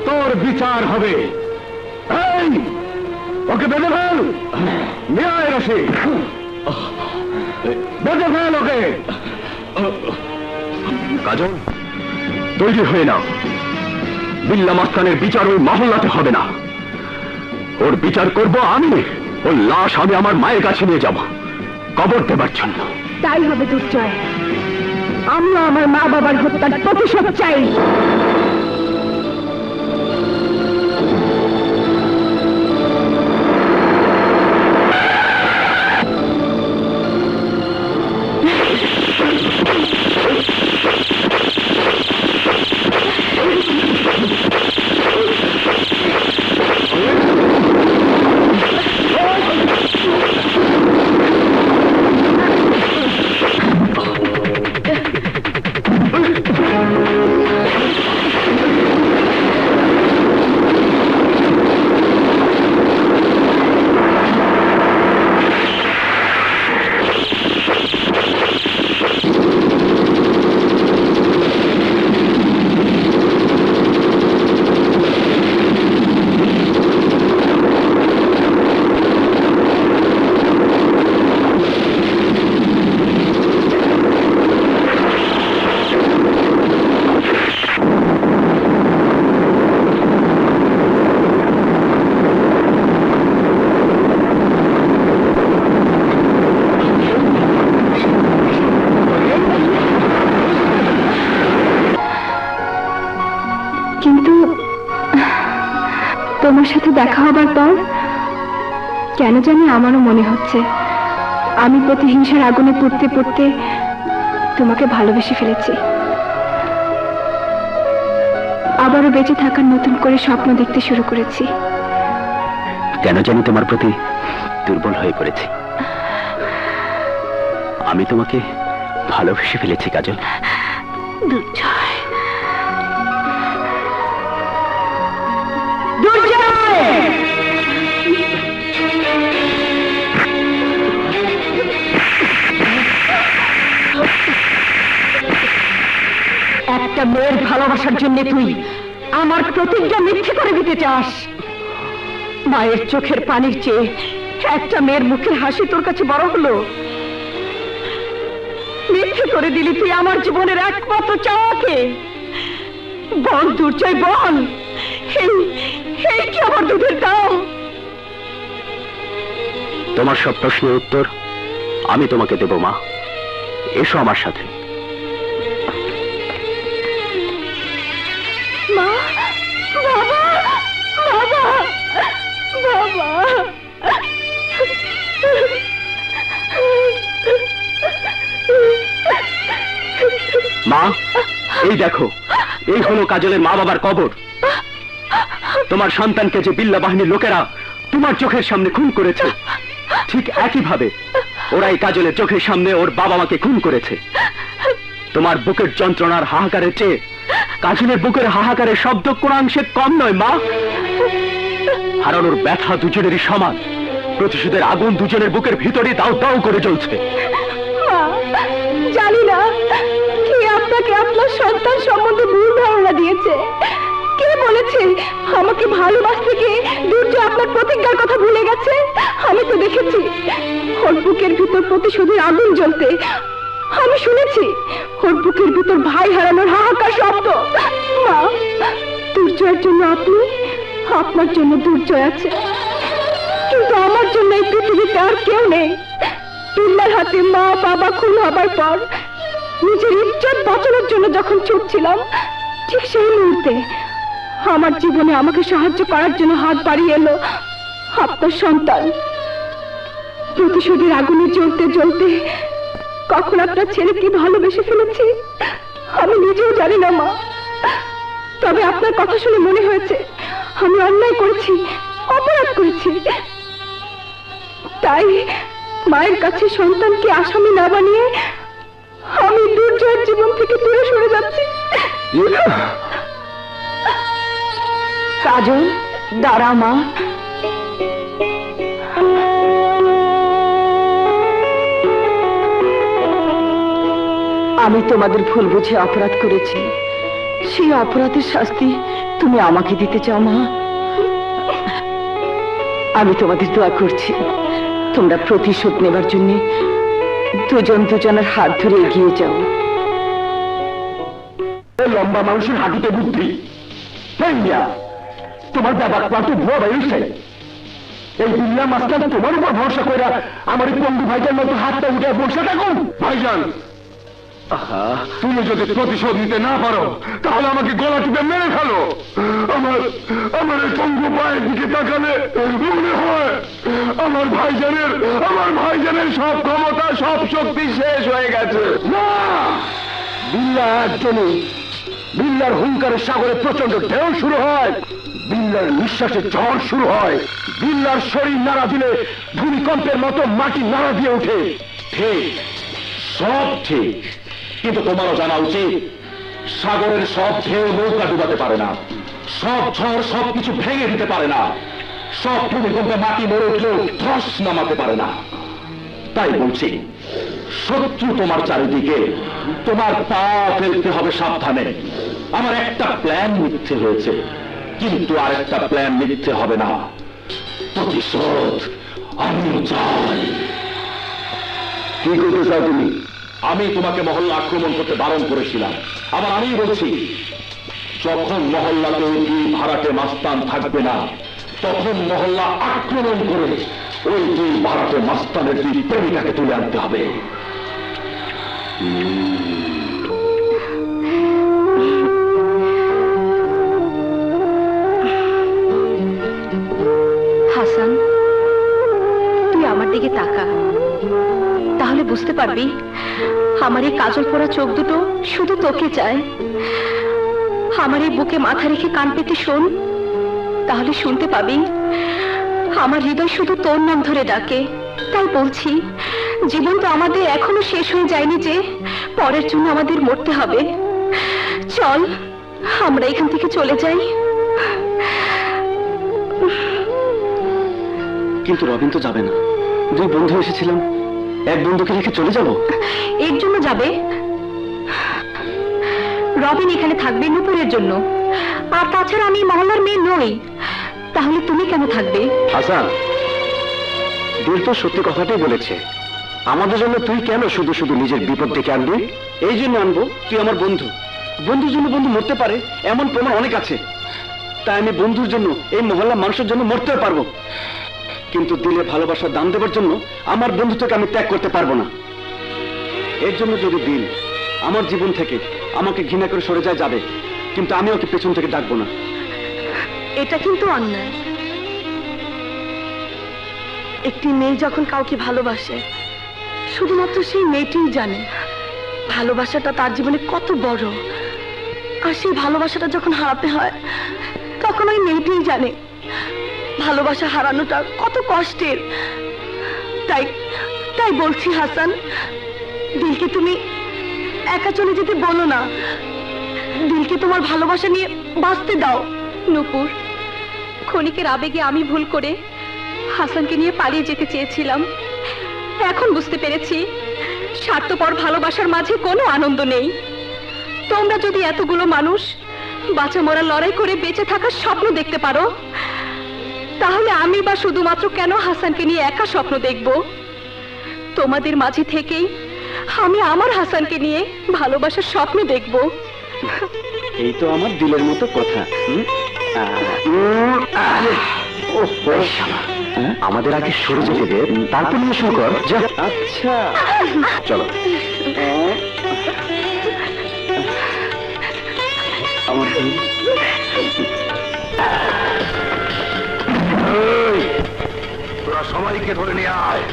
তোর বিচার হবে। এই ওকে বেঁধে ফেল, নিয়ে আয় রশি, বেঁধে ফেল ওকে। কাজল, তৈরি হয়ে নাও। বিল্লা মাস্তানের বিচার ওই মহল্লাতে হবে না, ওর বিচার করব আমি। ওর লাশ আমি আমার মায়ের কাছে নিয়ে যাব কবর দেবার জন্য। তাই হবে দুর্জয়, আমরা আমার মা বাবার হত্যার প্রতিশোধ চাই। তোমার সাথে দেখা হবার পর কেন জানি আমারও মনে হচ্ছে আমি প্রতিহিংসার আগুনে পুড়তে পুড়তে তোমাকে ভালোবেসে ফেলেছি। আবারও বেঁচে থাকার নতুন করে স্বপ্ন দেখতে শুরু করেছি। কেন জানি তোমার প্রতি দুর্বল হয়ে পড়েছি। আমি তোমাকে ভালোবেসে ফেলেছি কাজল। দুর্জয়, একটা মেয়ের ভালোবাসার জন্য তুই আমার প্রতিজ্ঞা মিথ্যে করে দিতে চাস? মায়ের চোখের পানির চেয়ে একটা মেয়ের মুখের হাসি তোর কাছে বড় হলো? মিথ্যে করে দিলি তুই আমার জীবনের একমাত্র চাওয়াকে। বল দুর্জয়, বল, এই কি আমার দুধের দাম? তোমার সব প্রশ্নের উত্তর আমি তোমাকে দেব মা। এসো আমার সাথে। মা, বাবা, বাবা, বাবা। মা, এই দেখো, এই হলো কাজলের মা বাবার কবর। তোমার সন্তানকে যে বিল্লা বাহিনীর লোকেরা তোমার চোখের সামনে খুন করেছে, ঠিক একইভাবে ওরা এই কাজলের চোখের সামনে ওর বাবা মাকে খুন করেছে। তোমার বুকের যন্ত্রণার হাহাকারের চেয়ে কাজলের বুকের হাহাকারের শব্দ কোনাংশে কম নয় মা। হারানোর ব্যথা দুজনেরই সমান। প্রতিশোধের আগুন দুজনের বুকের ভিতরে দাউ দাউ করে জ্বলছে। জানি না কে আপনাকে আপনার সন্তান সম্বন্ধে ভুল ধারণা দিয়েছে, কে কে বলেছে আমাকে ভালোবাসতে গিয়ে দুর্জয় আপনার প্রতিজ্ঞার কথা ভুলে গেছে? আমি তো দেখেছি ওর বুকের ভিতর প্রতিশোধের আগুন জ্বলতে। আমি শুনেছি ওর বুকের ভিতর ভাই হারানোর হাহাকার শব্দ। মা, দুর্জয়ের জন্য আপনি, আপনার জন্য দুর্জয় আছে, কিন্তু আমার জন্য এই পৃথিবীতে আর কেউ নেই। বিল্লার হাতে মা বাবা খুন হবার পর নিজের ইজ্জত বাঁচানোর জন্য যখন ছুটছিলাম, ঠিক সেই মুহূর্তে আমার জীবনে আমাকে সাহায্য করার জন্য হাত বাড়িয়ে এলো আপনার সন্তান। প্রতিশোধের আগুনে জ্বলতে জ্বলতে কখন আপনার ছেলেকে ভালোবেসে ফেলেছি আমি নিজেও জানি না মা। তবে আপনার কথা শুনে মনে হয়েছে আমি অন্যায় করেছি, অপরাধ করেছি। তাই মায়ের কাছে সন্তানকে আসামি না বানিয়ে আমি দুর্জয়ের জীবন থেকে দূরে সরে যাচ্ছি। কাজল, দাঁড়া মা। আমি তোমাদের ভুল বুঝে অপরাধ করেছি, সেই অপরাধের শাস্তি তুমি আমাকে দিতে চাও মা? আমি তোমাদের দোয়া করছি তোমরা প্রতিশোধ নেবার জন্য দুজন দুজনের হাত ধরে এগিয়ে যাও। লম্বা মানুষের হাঁটুতে বুদ্ধি, তোমার ব্যাপার কত ভুয়া বাইরছে। এই বিল্লা মাস্টার তোমার উপর ভরসা করে আমার এই বন্ধু ভাইজান মতো হাতটা উঠে বসে থাকুন। ভাইজান, তুমি যদি প্রতিশোধ নিতে না পারো তাহলে আমাকে গলা টিপে মেরে ফেলো। আমার এই পঙ্গু পায়ের দিকে তাকালে মনে হয় আমার ভাইজানের সব ক্ষমতা, সব শক্তি শেষ হয়ে গেছে। না, বিল্লা একজনই। বিল্লার হুঙ্কারের সাগরে প্রচন্ড ঢেউ শুরু হয়, বিল্লার নিঃশ্বাসে ঝড় শুরু হয়, বিল্লার শরীর নাড়া দিলে ভূমিকম্পের মতো মাটি নাড়া দিয়ে ওঠে। ঠিক, সব ঠিক, কিন্তু তোমারও জানা উচিত সাগরের সব ঢেউ নৌকা ডুবাতে পারে না, সব ঝড় সবকিছু ভেঙে দিতে পারে না, সব ভূমিকম্পে মাটি নড়ে উঠলেও ধস নামাতে পারে না। তাই বলছি, শত্রু তোমার চারিদিকে, তোমার পা ফেলতে হবে সাবধানে। আমার একটা প্ল্যান মিথ্যে হয়েছে, কিন্তু আরেকটা প্ল্যান মিথ্যে হবে না। প্রতিশোধ আমিও চাই। কি করতে চাও তুমি? আমি তোমাকে মহল্লা আক্রমণ করতে বারণ করেছিলাম, আবার আমি বলছি, যখন মহল্লাতে দুই ভাড়াটে মাস্তান থাকবে না, তখন মহল্লা আক্রমণ করে ওই দুই ভাড়াটে মাস্তানের দুই প্রেমিকাকে তুলে আনতে হবে। হাসান, তুই আমার দিকে তাকা, তাহলে বুঝতে পারবি আমার এই কাজল পরা চোখ দুটো শুধু তোকে চায়। আমার এই বুকে মাথা রেখে কান পেতে শোন, তাহলে শুনতে পাবি আমার হৃদয় শুধু তোর নাম ধরে ডাকে। তাই বলছি, জীবন তো আমাদের এখনো শেষ হয়ে যায়নি যে পরের জন্য আমাদের মরতে হবে। চল আমরা এখান থেকে চলে যাই। কিন্তু রবিন তো যাবে না। দুই বন্ধু এসেছিলাম, এক বন্ধুকে রেখে চলে যাব? এর জন্য যাবে? রবিন এখানে থাকবে নূপুরের জন্য, আর তাছাড়া আমি মহল্লার মেয়ে নই, তাহলে তুমি কেন থাকবে? হাসান, দিল তো সত্যি কথাটাই বলেছে। আমাদের জন্য তুই কেন শুধু শুধু নিজের বিপদ ডেকে আনবি? এই জন্য আনবো, তুই আমার বন্ধু। বন্ধুর জন্য বন্ধু মরতে পারে এমন প্রমাণ অনেক আছে। তাই আমি বন্ধুর জন্য, এই মহল্লার মানুষের জন্য মরতেও পারবো, কিন্তু দিলে ভালোবাসার দাম দেবার জন্য আমার বন্ধুত্বকে আমি ত্যাগ করতে পারবো না। এর জন্য যদি দিল আমার জীবন থেকে আমাকে ঘৃণা করে সরে যায় যাবে, কিন্তু আমি ওকে পেছন থেকে ডাকবো না। এটা কিন্তু অন্যায়। একটি মেয়ে যখন কাউকে ভালোবাসে, শুধুমাত্র সেই মেয়েটিই জানে ভালোবাসাটা তার জীবনে কত বড়, আর সেই ভালোবাসাটা যখন হারাতে হয় তখন ওই মেয়েটিই জানে ভালোবাসা হারানোটা কত কষ্টের। তাই তাই বলছি হাসান, দিলকে তুমি একা চলে যেতে বলো না, দিলকে তোমার ভালোবাসা নিয়ে বাঁচতে দাও। নূপুর, ক্ষণিকের আবেগে আমি ভুল করে হাসানকে নিয়ে পালিয়ে যেতে চেয়েছিলাম। এখন বুঝতে পেরেছি স্বার্থপর ভালোবাসার মাঝে কোনো আনন্দ নেই। তোমরা যদি এতগুলো মানুষ বাঁচা মরা লড়াই করে বেঁচে থাকার স্বপ্ন দেখতে পারো, তাহলে আমি বা শুধুমাত্র কেন হাসানকে নিয়ে একা স্বপ্ন দেখব? তোমাদের মাঝে থেকেই আমি আমার হাসানকে নিয়ে ভালোবাসার স্বপ্ন দেখব। এই তো আমার দিলের মতো কথা। আমাদের আগে সরে যেতে দে, তারপর নিয়ে শুরু কর। আচ্ছা চলো। আমার তোরা সবাইকে ধরে নিয়ে আয়।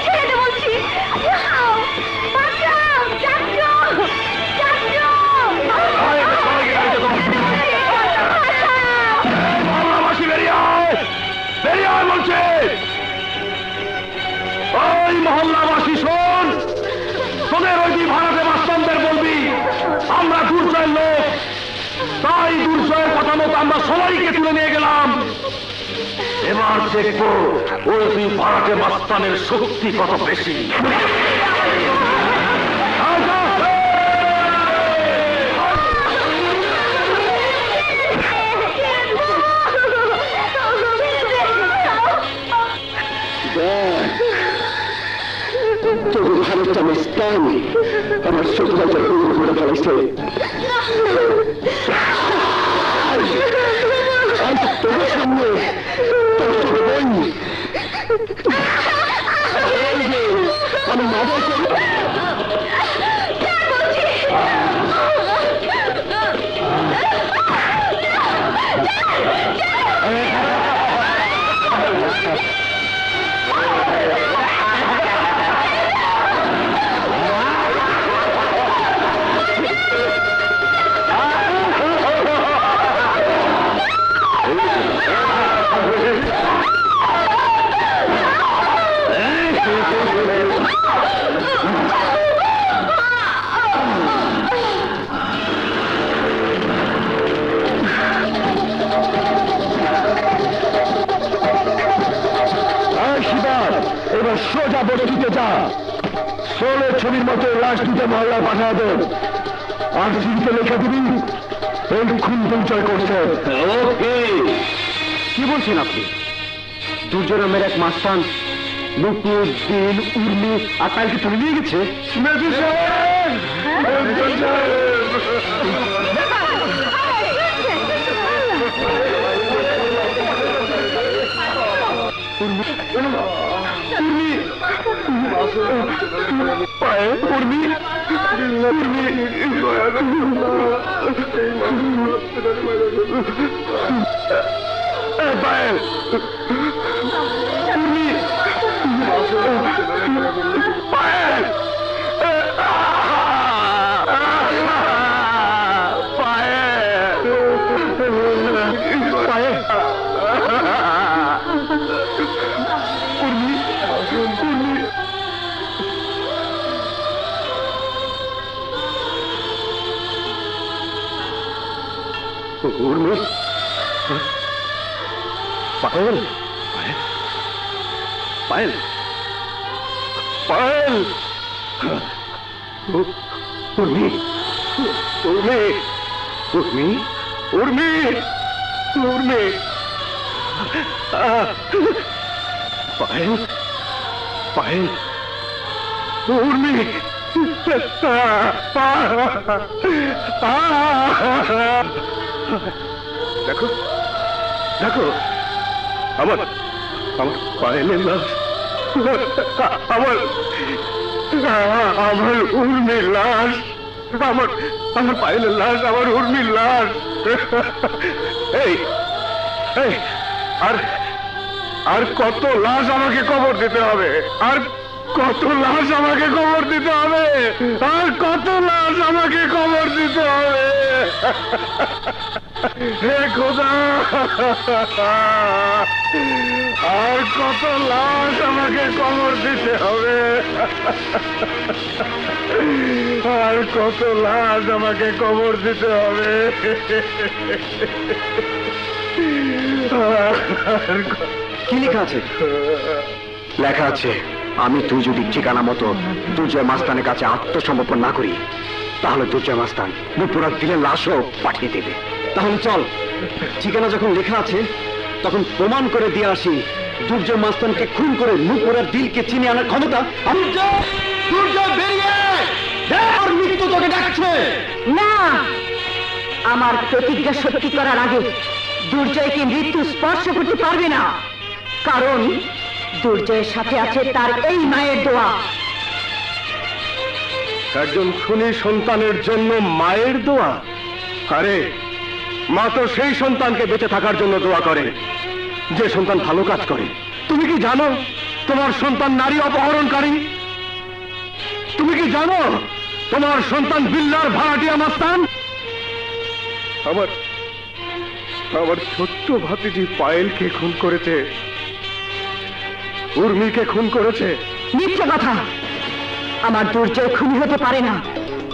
ছেড়ে দে বলছি। বাঁচাও, চাচু, চাচু। মহল্লাবাসী বেরিয়ে আয়, বেরিয়ে আয় বলছে। ওই মহল্লাবাসী শোন, তোদের ওই দুই ভাড়াটে মাস্তানদের বলবি আমরা দুর্জয়ের লোক, তাই দুর্জয়ের কথা মতো আমরা সবাইকে তুলে নিয়ে গেলাম। এবার দেখবো ওই দুই ভাড়াটে মাস্তানের শক্তি কত বেশি। তোর ভারতটা মাস্তান আমার শত্রুতা করে ফেলাইছে। তোর সামনে তোর ছোট বোন আমি মাদা করি। এবার সোজা বস্তিতে যা, সোলের ছবির মতো লাশ দুটো মহল্লায় পাঠায় দেন, আর চিঠিতে লেখা দিবি এই খুন পরিচয় করছে। কি বলছেন আপনি? দুর্জয় নামের এক মাস্তান নুপুর, দিন, উর্মি আর তাইকে তুলে নিয়ে গেছে। উর্মি, পায়েল, পায়েল, পায়েল, উর্মি, উর্মি, উর্মি, উর্মি, উর্মি, পায়েল, পায়েল, উর্মি, দেখো দেখো আমার আমার পায়েলের লাশ, আমার আমার উর্মির লাশ, আমার আমার পায়েলের লাশ, আমার উর্মির লাশ। এই এই আর আর কত লাশ আমাকে কবর দিতে হবে? আর কত লাশ আমাকে কবর দিতে হবে? আর কত লাশ আমাকে কবর দিতে হবে? হে খোদা, আর কত লাশ আমাকে কবর দিতে হবে? আর কত লাশ আমাকে কবর দিতে হবে? কি লেখা আছে? লেখা আছে আমি তুই যদি ঠিকানা মতো দুর্জয় মাস্তানের কাছে আত্মসমর্পণ না করি, তাহলে দুর্জয় মাস্তান নুপুর আর দিলের লাশও পাঠিয়ে দেবে। তাহলে চল, ঠিকানা যখন লেখা আছে তখন প্রমাণ করে দিয়ে আসি দুর্জয় মাস্তানকে খুন করে নুপুর আর দিলকে চিনে আনার ক্ষমতা আমি। দুর্জয় বেরিয়ে ওর মৃত্যু তোকে ডাকছে। না, আমার প্রতিজ্ঞা সত্যি করার আগে দুর্জয়কে মৃত্যু স্পর্শ করতে পারবে না, কারণ দুর্জয়ের সাথে আছে তার এই মায়ের দোয়া। একজন খুনি সন্তানের জন্য মায়ের দোয়া? আরে মা তো সেই সন্তানকে বেঁচে থাকার জন্য দোয়া করে যে সন্তান ভালো কাজ করে। তুমি কি জানো তোমার সন্তান নারী অপহরণকারী? তুমি কি জানো তোমার সন্তান বিল্লার ভাড়াটিয়া মাস্তান? আমার ছোট্ট ভাতিজি পায়েলকে খুন করেছে, উর্মিকে খুন করেছে। মিথ্যে কথা। আমার দুর্জয় খুনি হতে পারে না,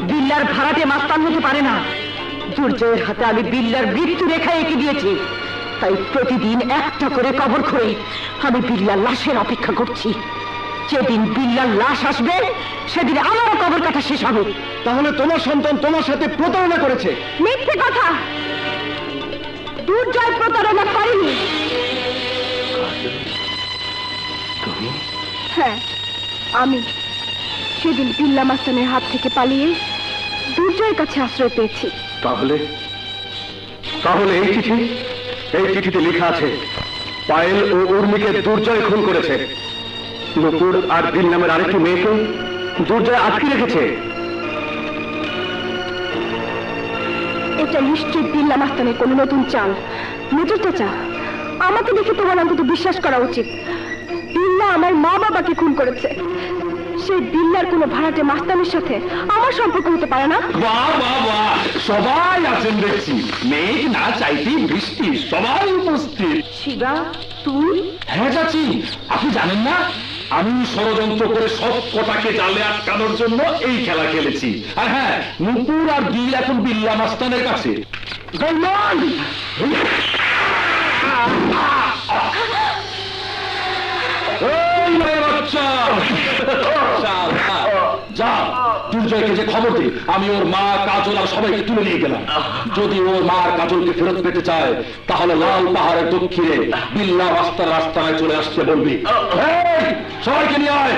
বিল্লার ভাড়াটে মাস্তান হতে পারে না। দুর্জয়ের হাতে আমি বিল্লার মৃত্যু রেখা এঁকে দিয়েছি, তাই প্রতিদিন একটা করে কবর খুঁড়ে আমি বিল্লার লাশের অপেক্ষা করছি। যেদিন বিল্লার লাশ আসবে সেদিন আমারও কবর কাটা শেষ হবে। তাহলে তোমার সন্তান তোমার সাথে প্রতারণা করেছে? মিথ্যে কথা। দুর্জয় প্রতারণা করেনি। হ্যাঁ, আমি সেদিন বিল্লা মাস্তানের হাত থেকে পালিয়ে দুর্জয়ের কাছে আশ্রয় পেয়েছি। তাহলে এই চিঠিতে লেখা আছে পায়েল ও উর্মিকে দুর্জয় খুন করেছে। নুপুর আর দিল নামের আরেকটি মেয়েকে দুর্জয় আটকে রেখেছে। এটা নিশ্চয় বিল্লা মাস্তানের কোনো নতুন চাল। মেজর চাচা, আমাকে দেখে তোমার অন্তত বিশ্বাস করা উচিত। বিল্লা আমার মা বাবাকে খুন করেছে। সেই বিল্লার কোনো ভাড়াটে মাস্তানের সাথে আমার সম্পর্ক হতে পারে না। বাহ বাহ বাহ, সবাই আছেন দেখছি। মেঘ না চাইতেই বৃষ্টি, সবাই উপস্থিত। শিবা, তুই? হ্যাঁ চাচি, আপনি জানেন না আমি ষড়যন্ত্র করে সব কটাকে জালে আটকানোর জন্য এই খেলা খেলেছি। আর হ্যাঁ, নুপুর আর দিল এখন বিল্লা মাস্তানের কাছে। এই মেয়ে বাচ্চা, যা দুর্জয়কে যে খবর দে আমি ওর মা কাজল আর সবাইকে তুলে নিয়ে গেলাম। যদি ওর মা আর কাজলকে ফেরত পেতে চায় তাহলে লাল পাহাড়ের দক্ষিণে বিল্লা রাস্তায় চলে আসতে বলবি। এই, সবাইকে নিয়ে আয়।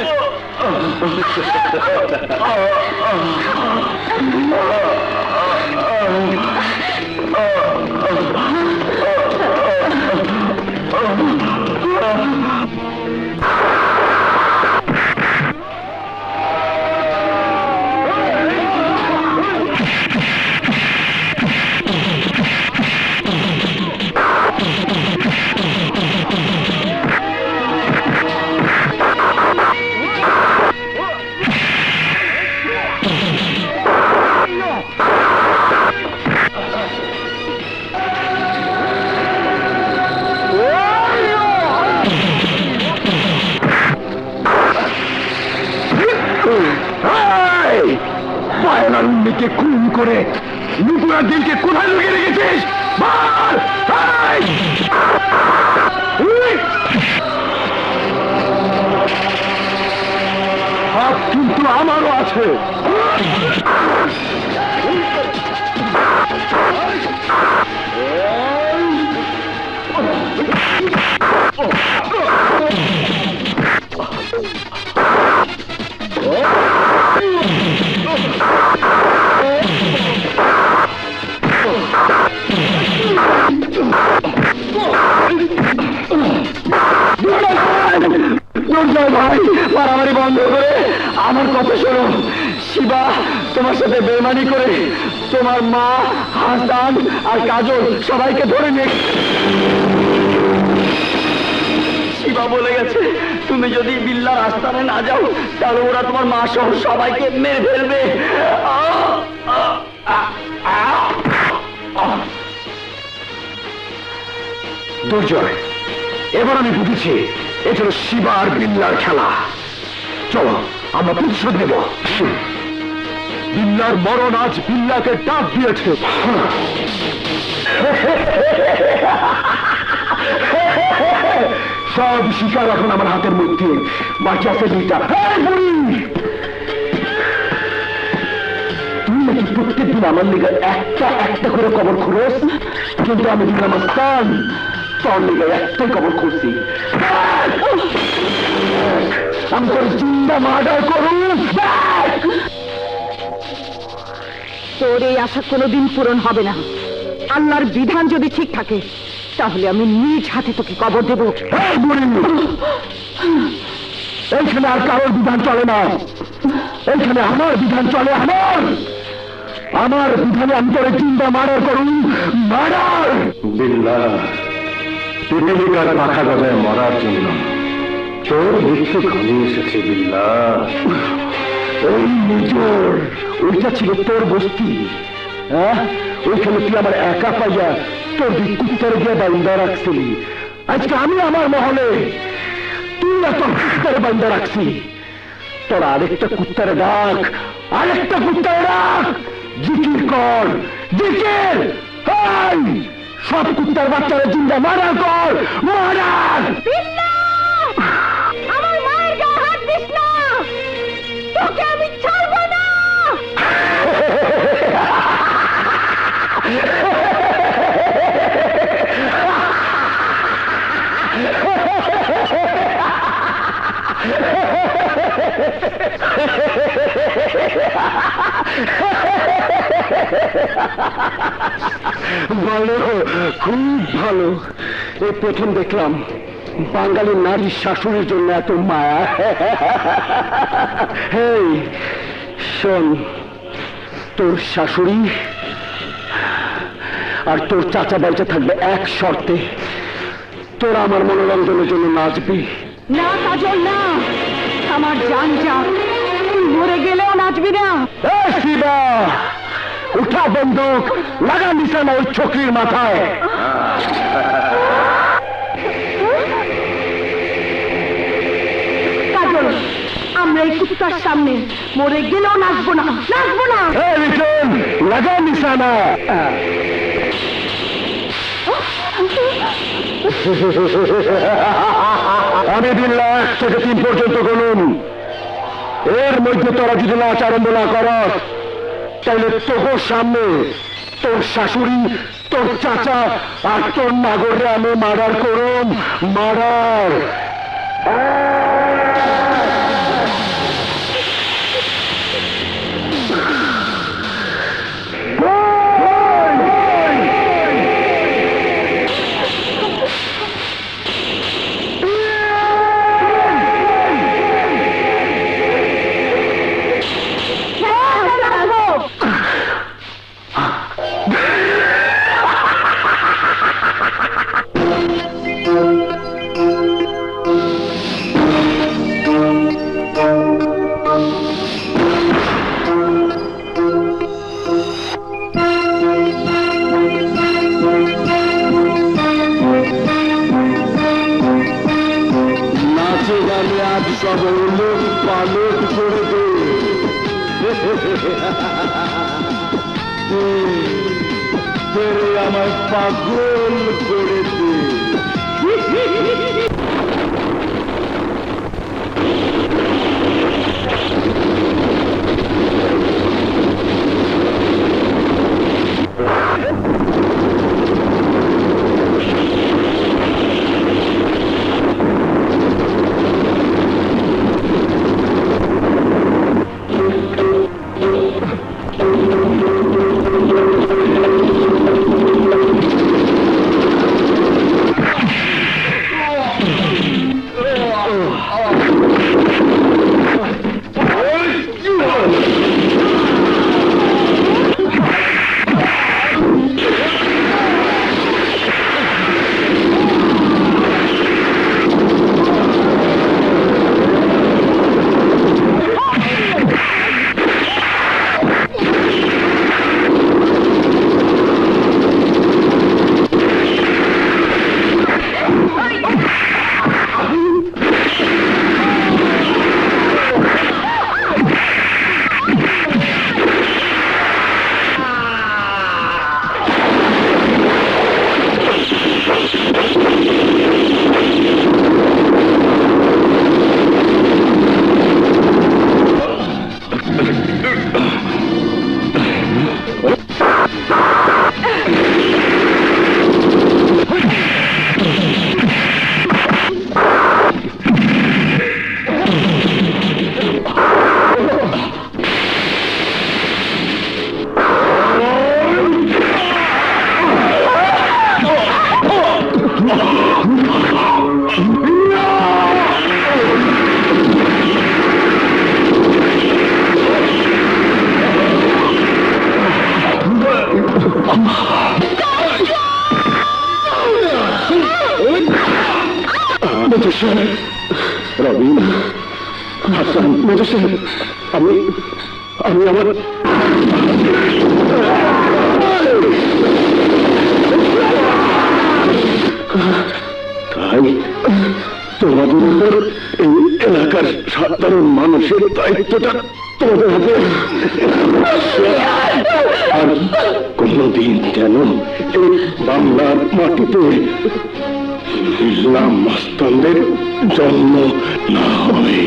পায়েল আর উর্মিকে খুন করে নুপুর আর দিলকে কোথায় লুকিয়ে রেখেছিস? বল! হাত কিন্তু আমারও আছে। দুর্জয় ভাই, মারামারি বন্ধ করে আমার কথা শোনো। শিবা তোমার সাথে বেমানি করে তোমার মা, হাসান আর কাজল সবাইকে ধরে নিয়ে। শিবা বলে গেছে তুমি যদি বিল্লার আস্তানে না যাও তাহলে ওরা তোমার মা সহ সবাইকে মেরে ফেলবে। দুর্জয়, এবার আমি বুঝেছি এটা হলো শিবা আর বিল্লার খেলা। চলো আমরা প্রতিশোধ নেব। বিল্লার মরণ আজ বিল্লাকে ডাক দিয়েছে। সব শিকার এখন আমার হাতের মধ্যে, বাকি আছে দুইটা। এই বুড়ি, তুই নাকি প্রত্যেকদিন আমার লিগে একটা একটা করে কবর খুঁড়োস, কিন্তু আমি দিলাম স্থান তোর লিগে একটাই কবর খুঁড়ছি। আমি তোর জিন্দা মার্ডার করুন। তোর এই আশা কোনোদিন পূরণ হবে না। আল্লাহর বিধান যদি ঠিক থাকে তাহলে আমি নিজ হাতে তোকে কবর দেব। এই বুড়ি, এইখানে আর কারোর বিধান চলে না, এইখানে আমার বিধান চলে। আমার বিধানে আমি তোর জিন্দা মার্ডার করুন, মার্ডার। বিল্লাহ, পিপিলিকার পাখা গজায় মরার জন্য তোর মৃত্যু ঘনিয়ে এসেছে। বিল্লাহ, ওই নিজর, ওইটা ছিল তোর বস্তি। হ্যাঁ, ওইখানে তুই আমার একা পাইয়া তোর দুই কুত্তারে গিয়ে বান্দা রাখছিলি। আজকে আমি আমার মহলে, তুই না তোর কুত্তারে বান্দা রাখছি। তোর আরেকটা কুত্তারে ডাক, আরেকটা কুত্তারে ডাক, জিকির কর, জিকির। এই, সব কুত্তার বাচ্চারা জিন্দা মার্ডার কর, মার্ডার। আমার মায়ের গায়ে হাত দিস না, তোকে আমি ছাড়বো না। ভালো, খুব ভালো। এই প্রথম দেখলাম বাঙালি নারীর শাশুড়ির জন্য এত মায়া। হেই শোন, তোর শাশুড়ি আর তোর চাচা বেঁচে থাকবে এক শর্তে, তোরা আমার মনোরঞ্জনের জন্য নাচবি। না কাজল, না, আমার জান যা, তুই মরে গেলেও নাচবি না। এই শিবা, উঠা বন্দুক, লাগা নিশানা ওই ছোকরির মাথায়। কাজল, আমরা এই কুত্তার সামনে মরে গেলেও নাচবো না, নাচবো না। এই রিটন, লাগা নিশানা। আমি বিল্লাহ 1 থেকে 3 পর্যন্ত গুনুন, এর মধ্যে তোরা যদি নাচ আরম্ভ না করস তাহলে তোর সামনে তোর শাশুড়ি, তোর চাচা আর তোর নাগরে আমি মার্ডার করুম, মার্ডার। সব উলট পালট করে দে, তেরে আমার পাগল করে দে। মেজর সাহেব, রবিন, হাসান, মেজর সাহেব, আমি আমার তাই তোমাদের উপর এই এলাকার সাধারণ মানুষের দায়িত্বটা তোমাদের হাতে, আর কোনদিন যেন এই বাংলার মাটিতে ইসলাম মাস্তানদের জন্ম না হয়।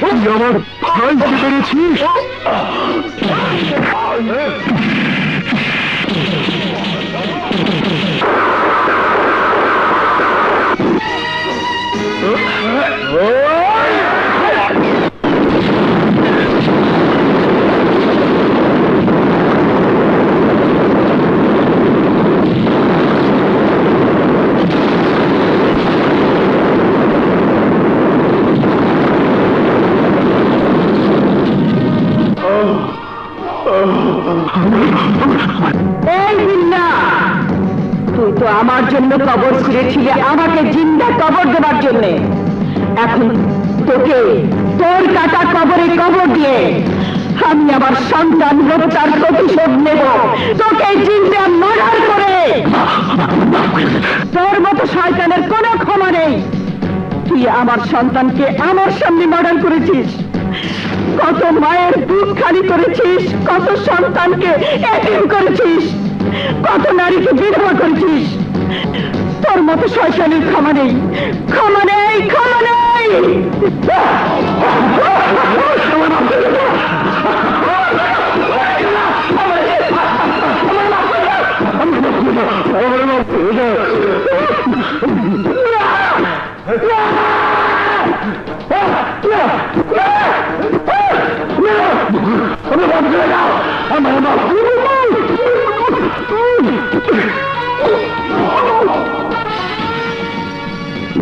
তুই আমার ভাইকে পেরেছিস? এই বিল্লা, তুই তো আমার জন্য কবর খুঁড়েছিলে, আমাকে জিন্দা কবর দেবার জন্য। এখন তোকে তোর কাটা কবরে কবর দিয়ে আমি আমার সন্তান হত্যার প্রতিশোধ নেব, তোকে জিন্দা মার্ডার করে। তোর মতো শয়তানের কোনো ক্ষমা নেই। তুই আমার সন্তানকে আমার সামনে মার্ডার করেছিস, কত মায়ের বুক খালি করেছিস, কত সন্তানকে এতিম করেছিস, কত নারীকে বিধবা করেছিস। তোর মতো শয়তানের ক্ষমা নেই, ক্ষমা নেই, ক্ষমা নেই।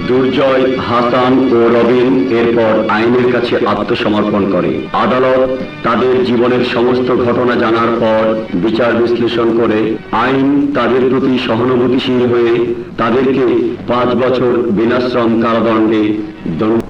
দুর্জয়, হাসান ও রবিন এরপর আইনের কাছে আত্মসমর্পণ করে। আদালত তাদের জীবনের সমস্ত ঘটনা জানার পর বিচার বিশ্লেষণ করে আইন তাদের প্রতি সহানুভূতিশীল হয়ে তাদেরকে 5 বছর বিনাশ্রম কারাদণ্ডে দণ্ড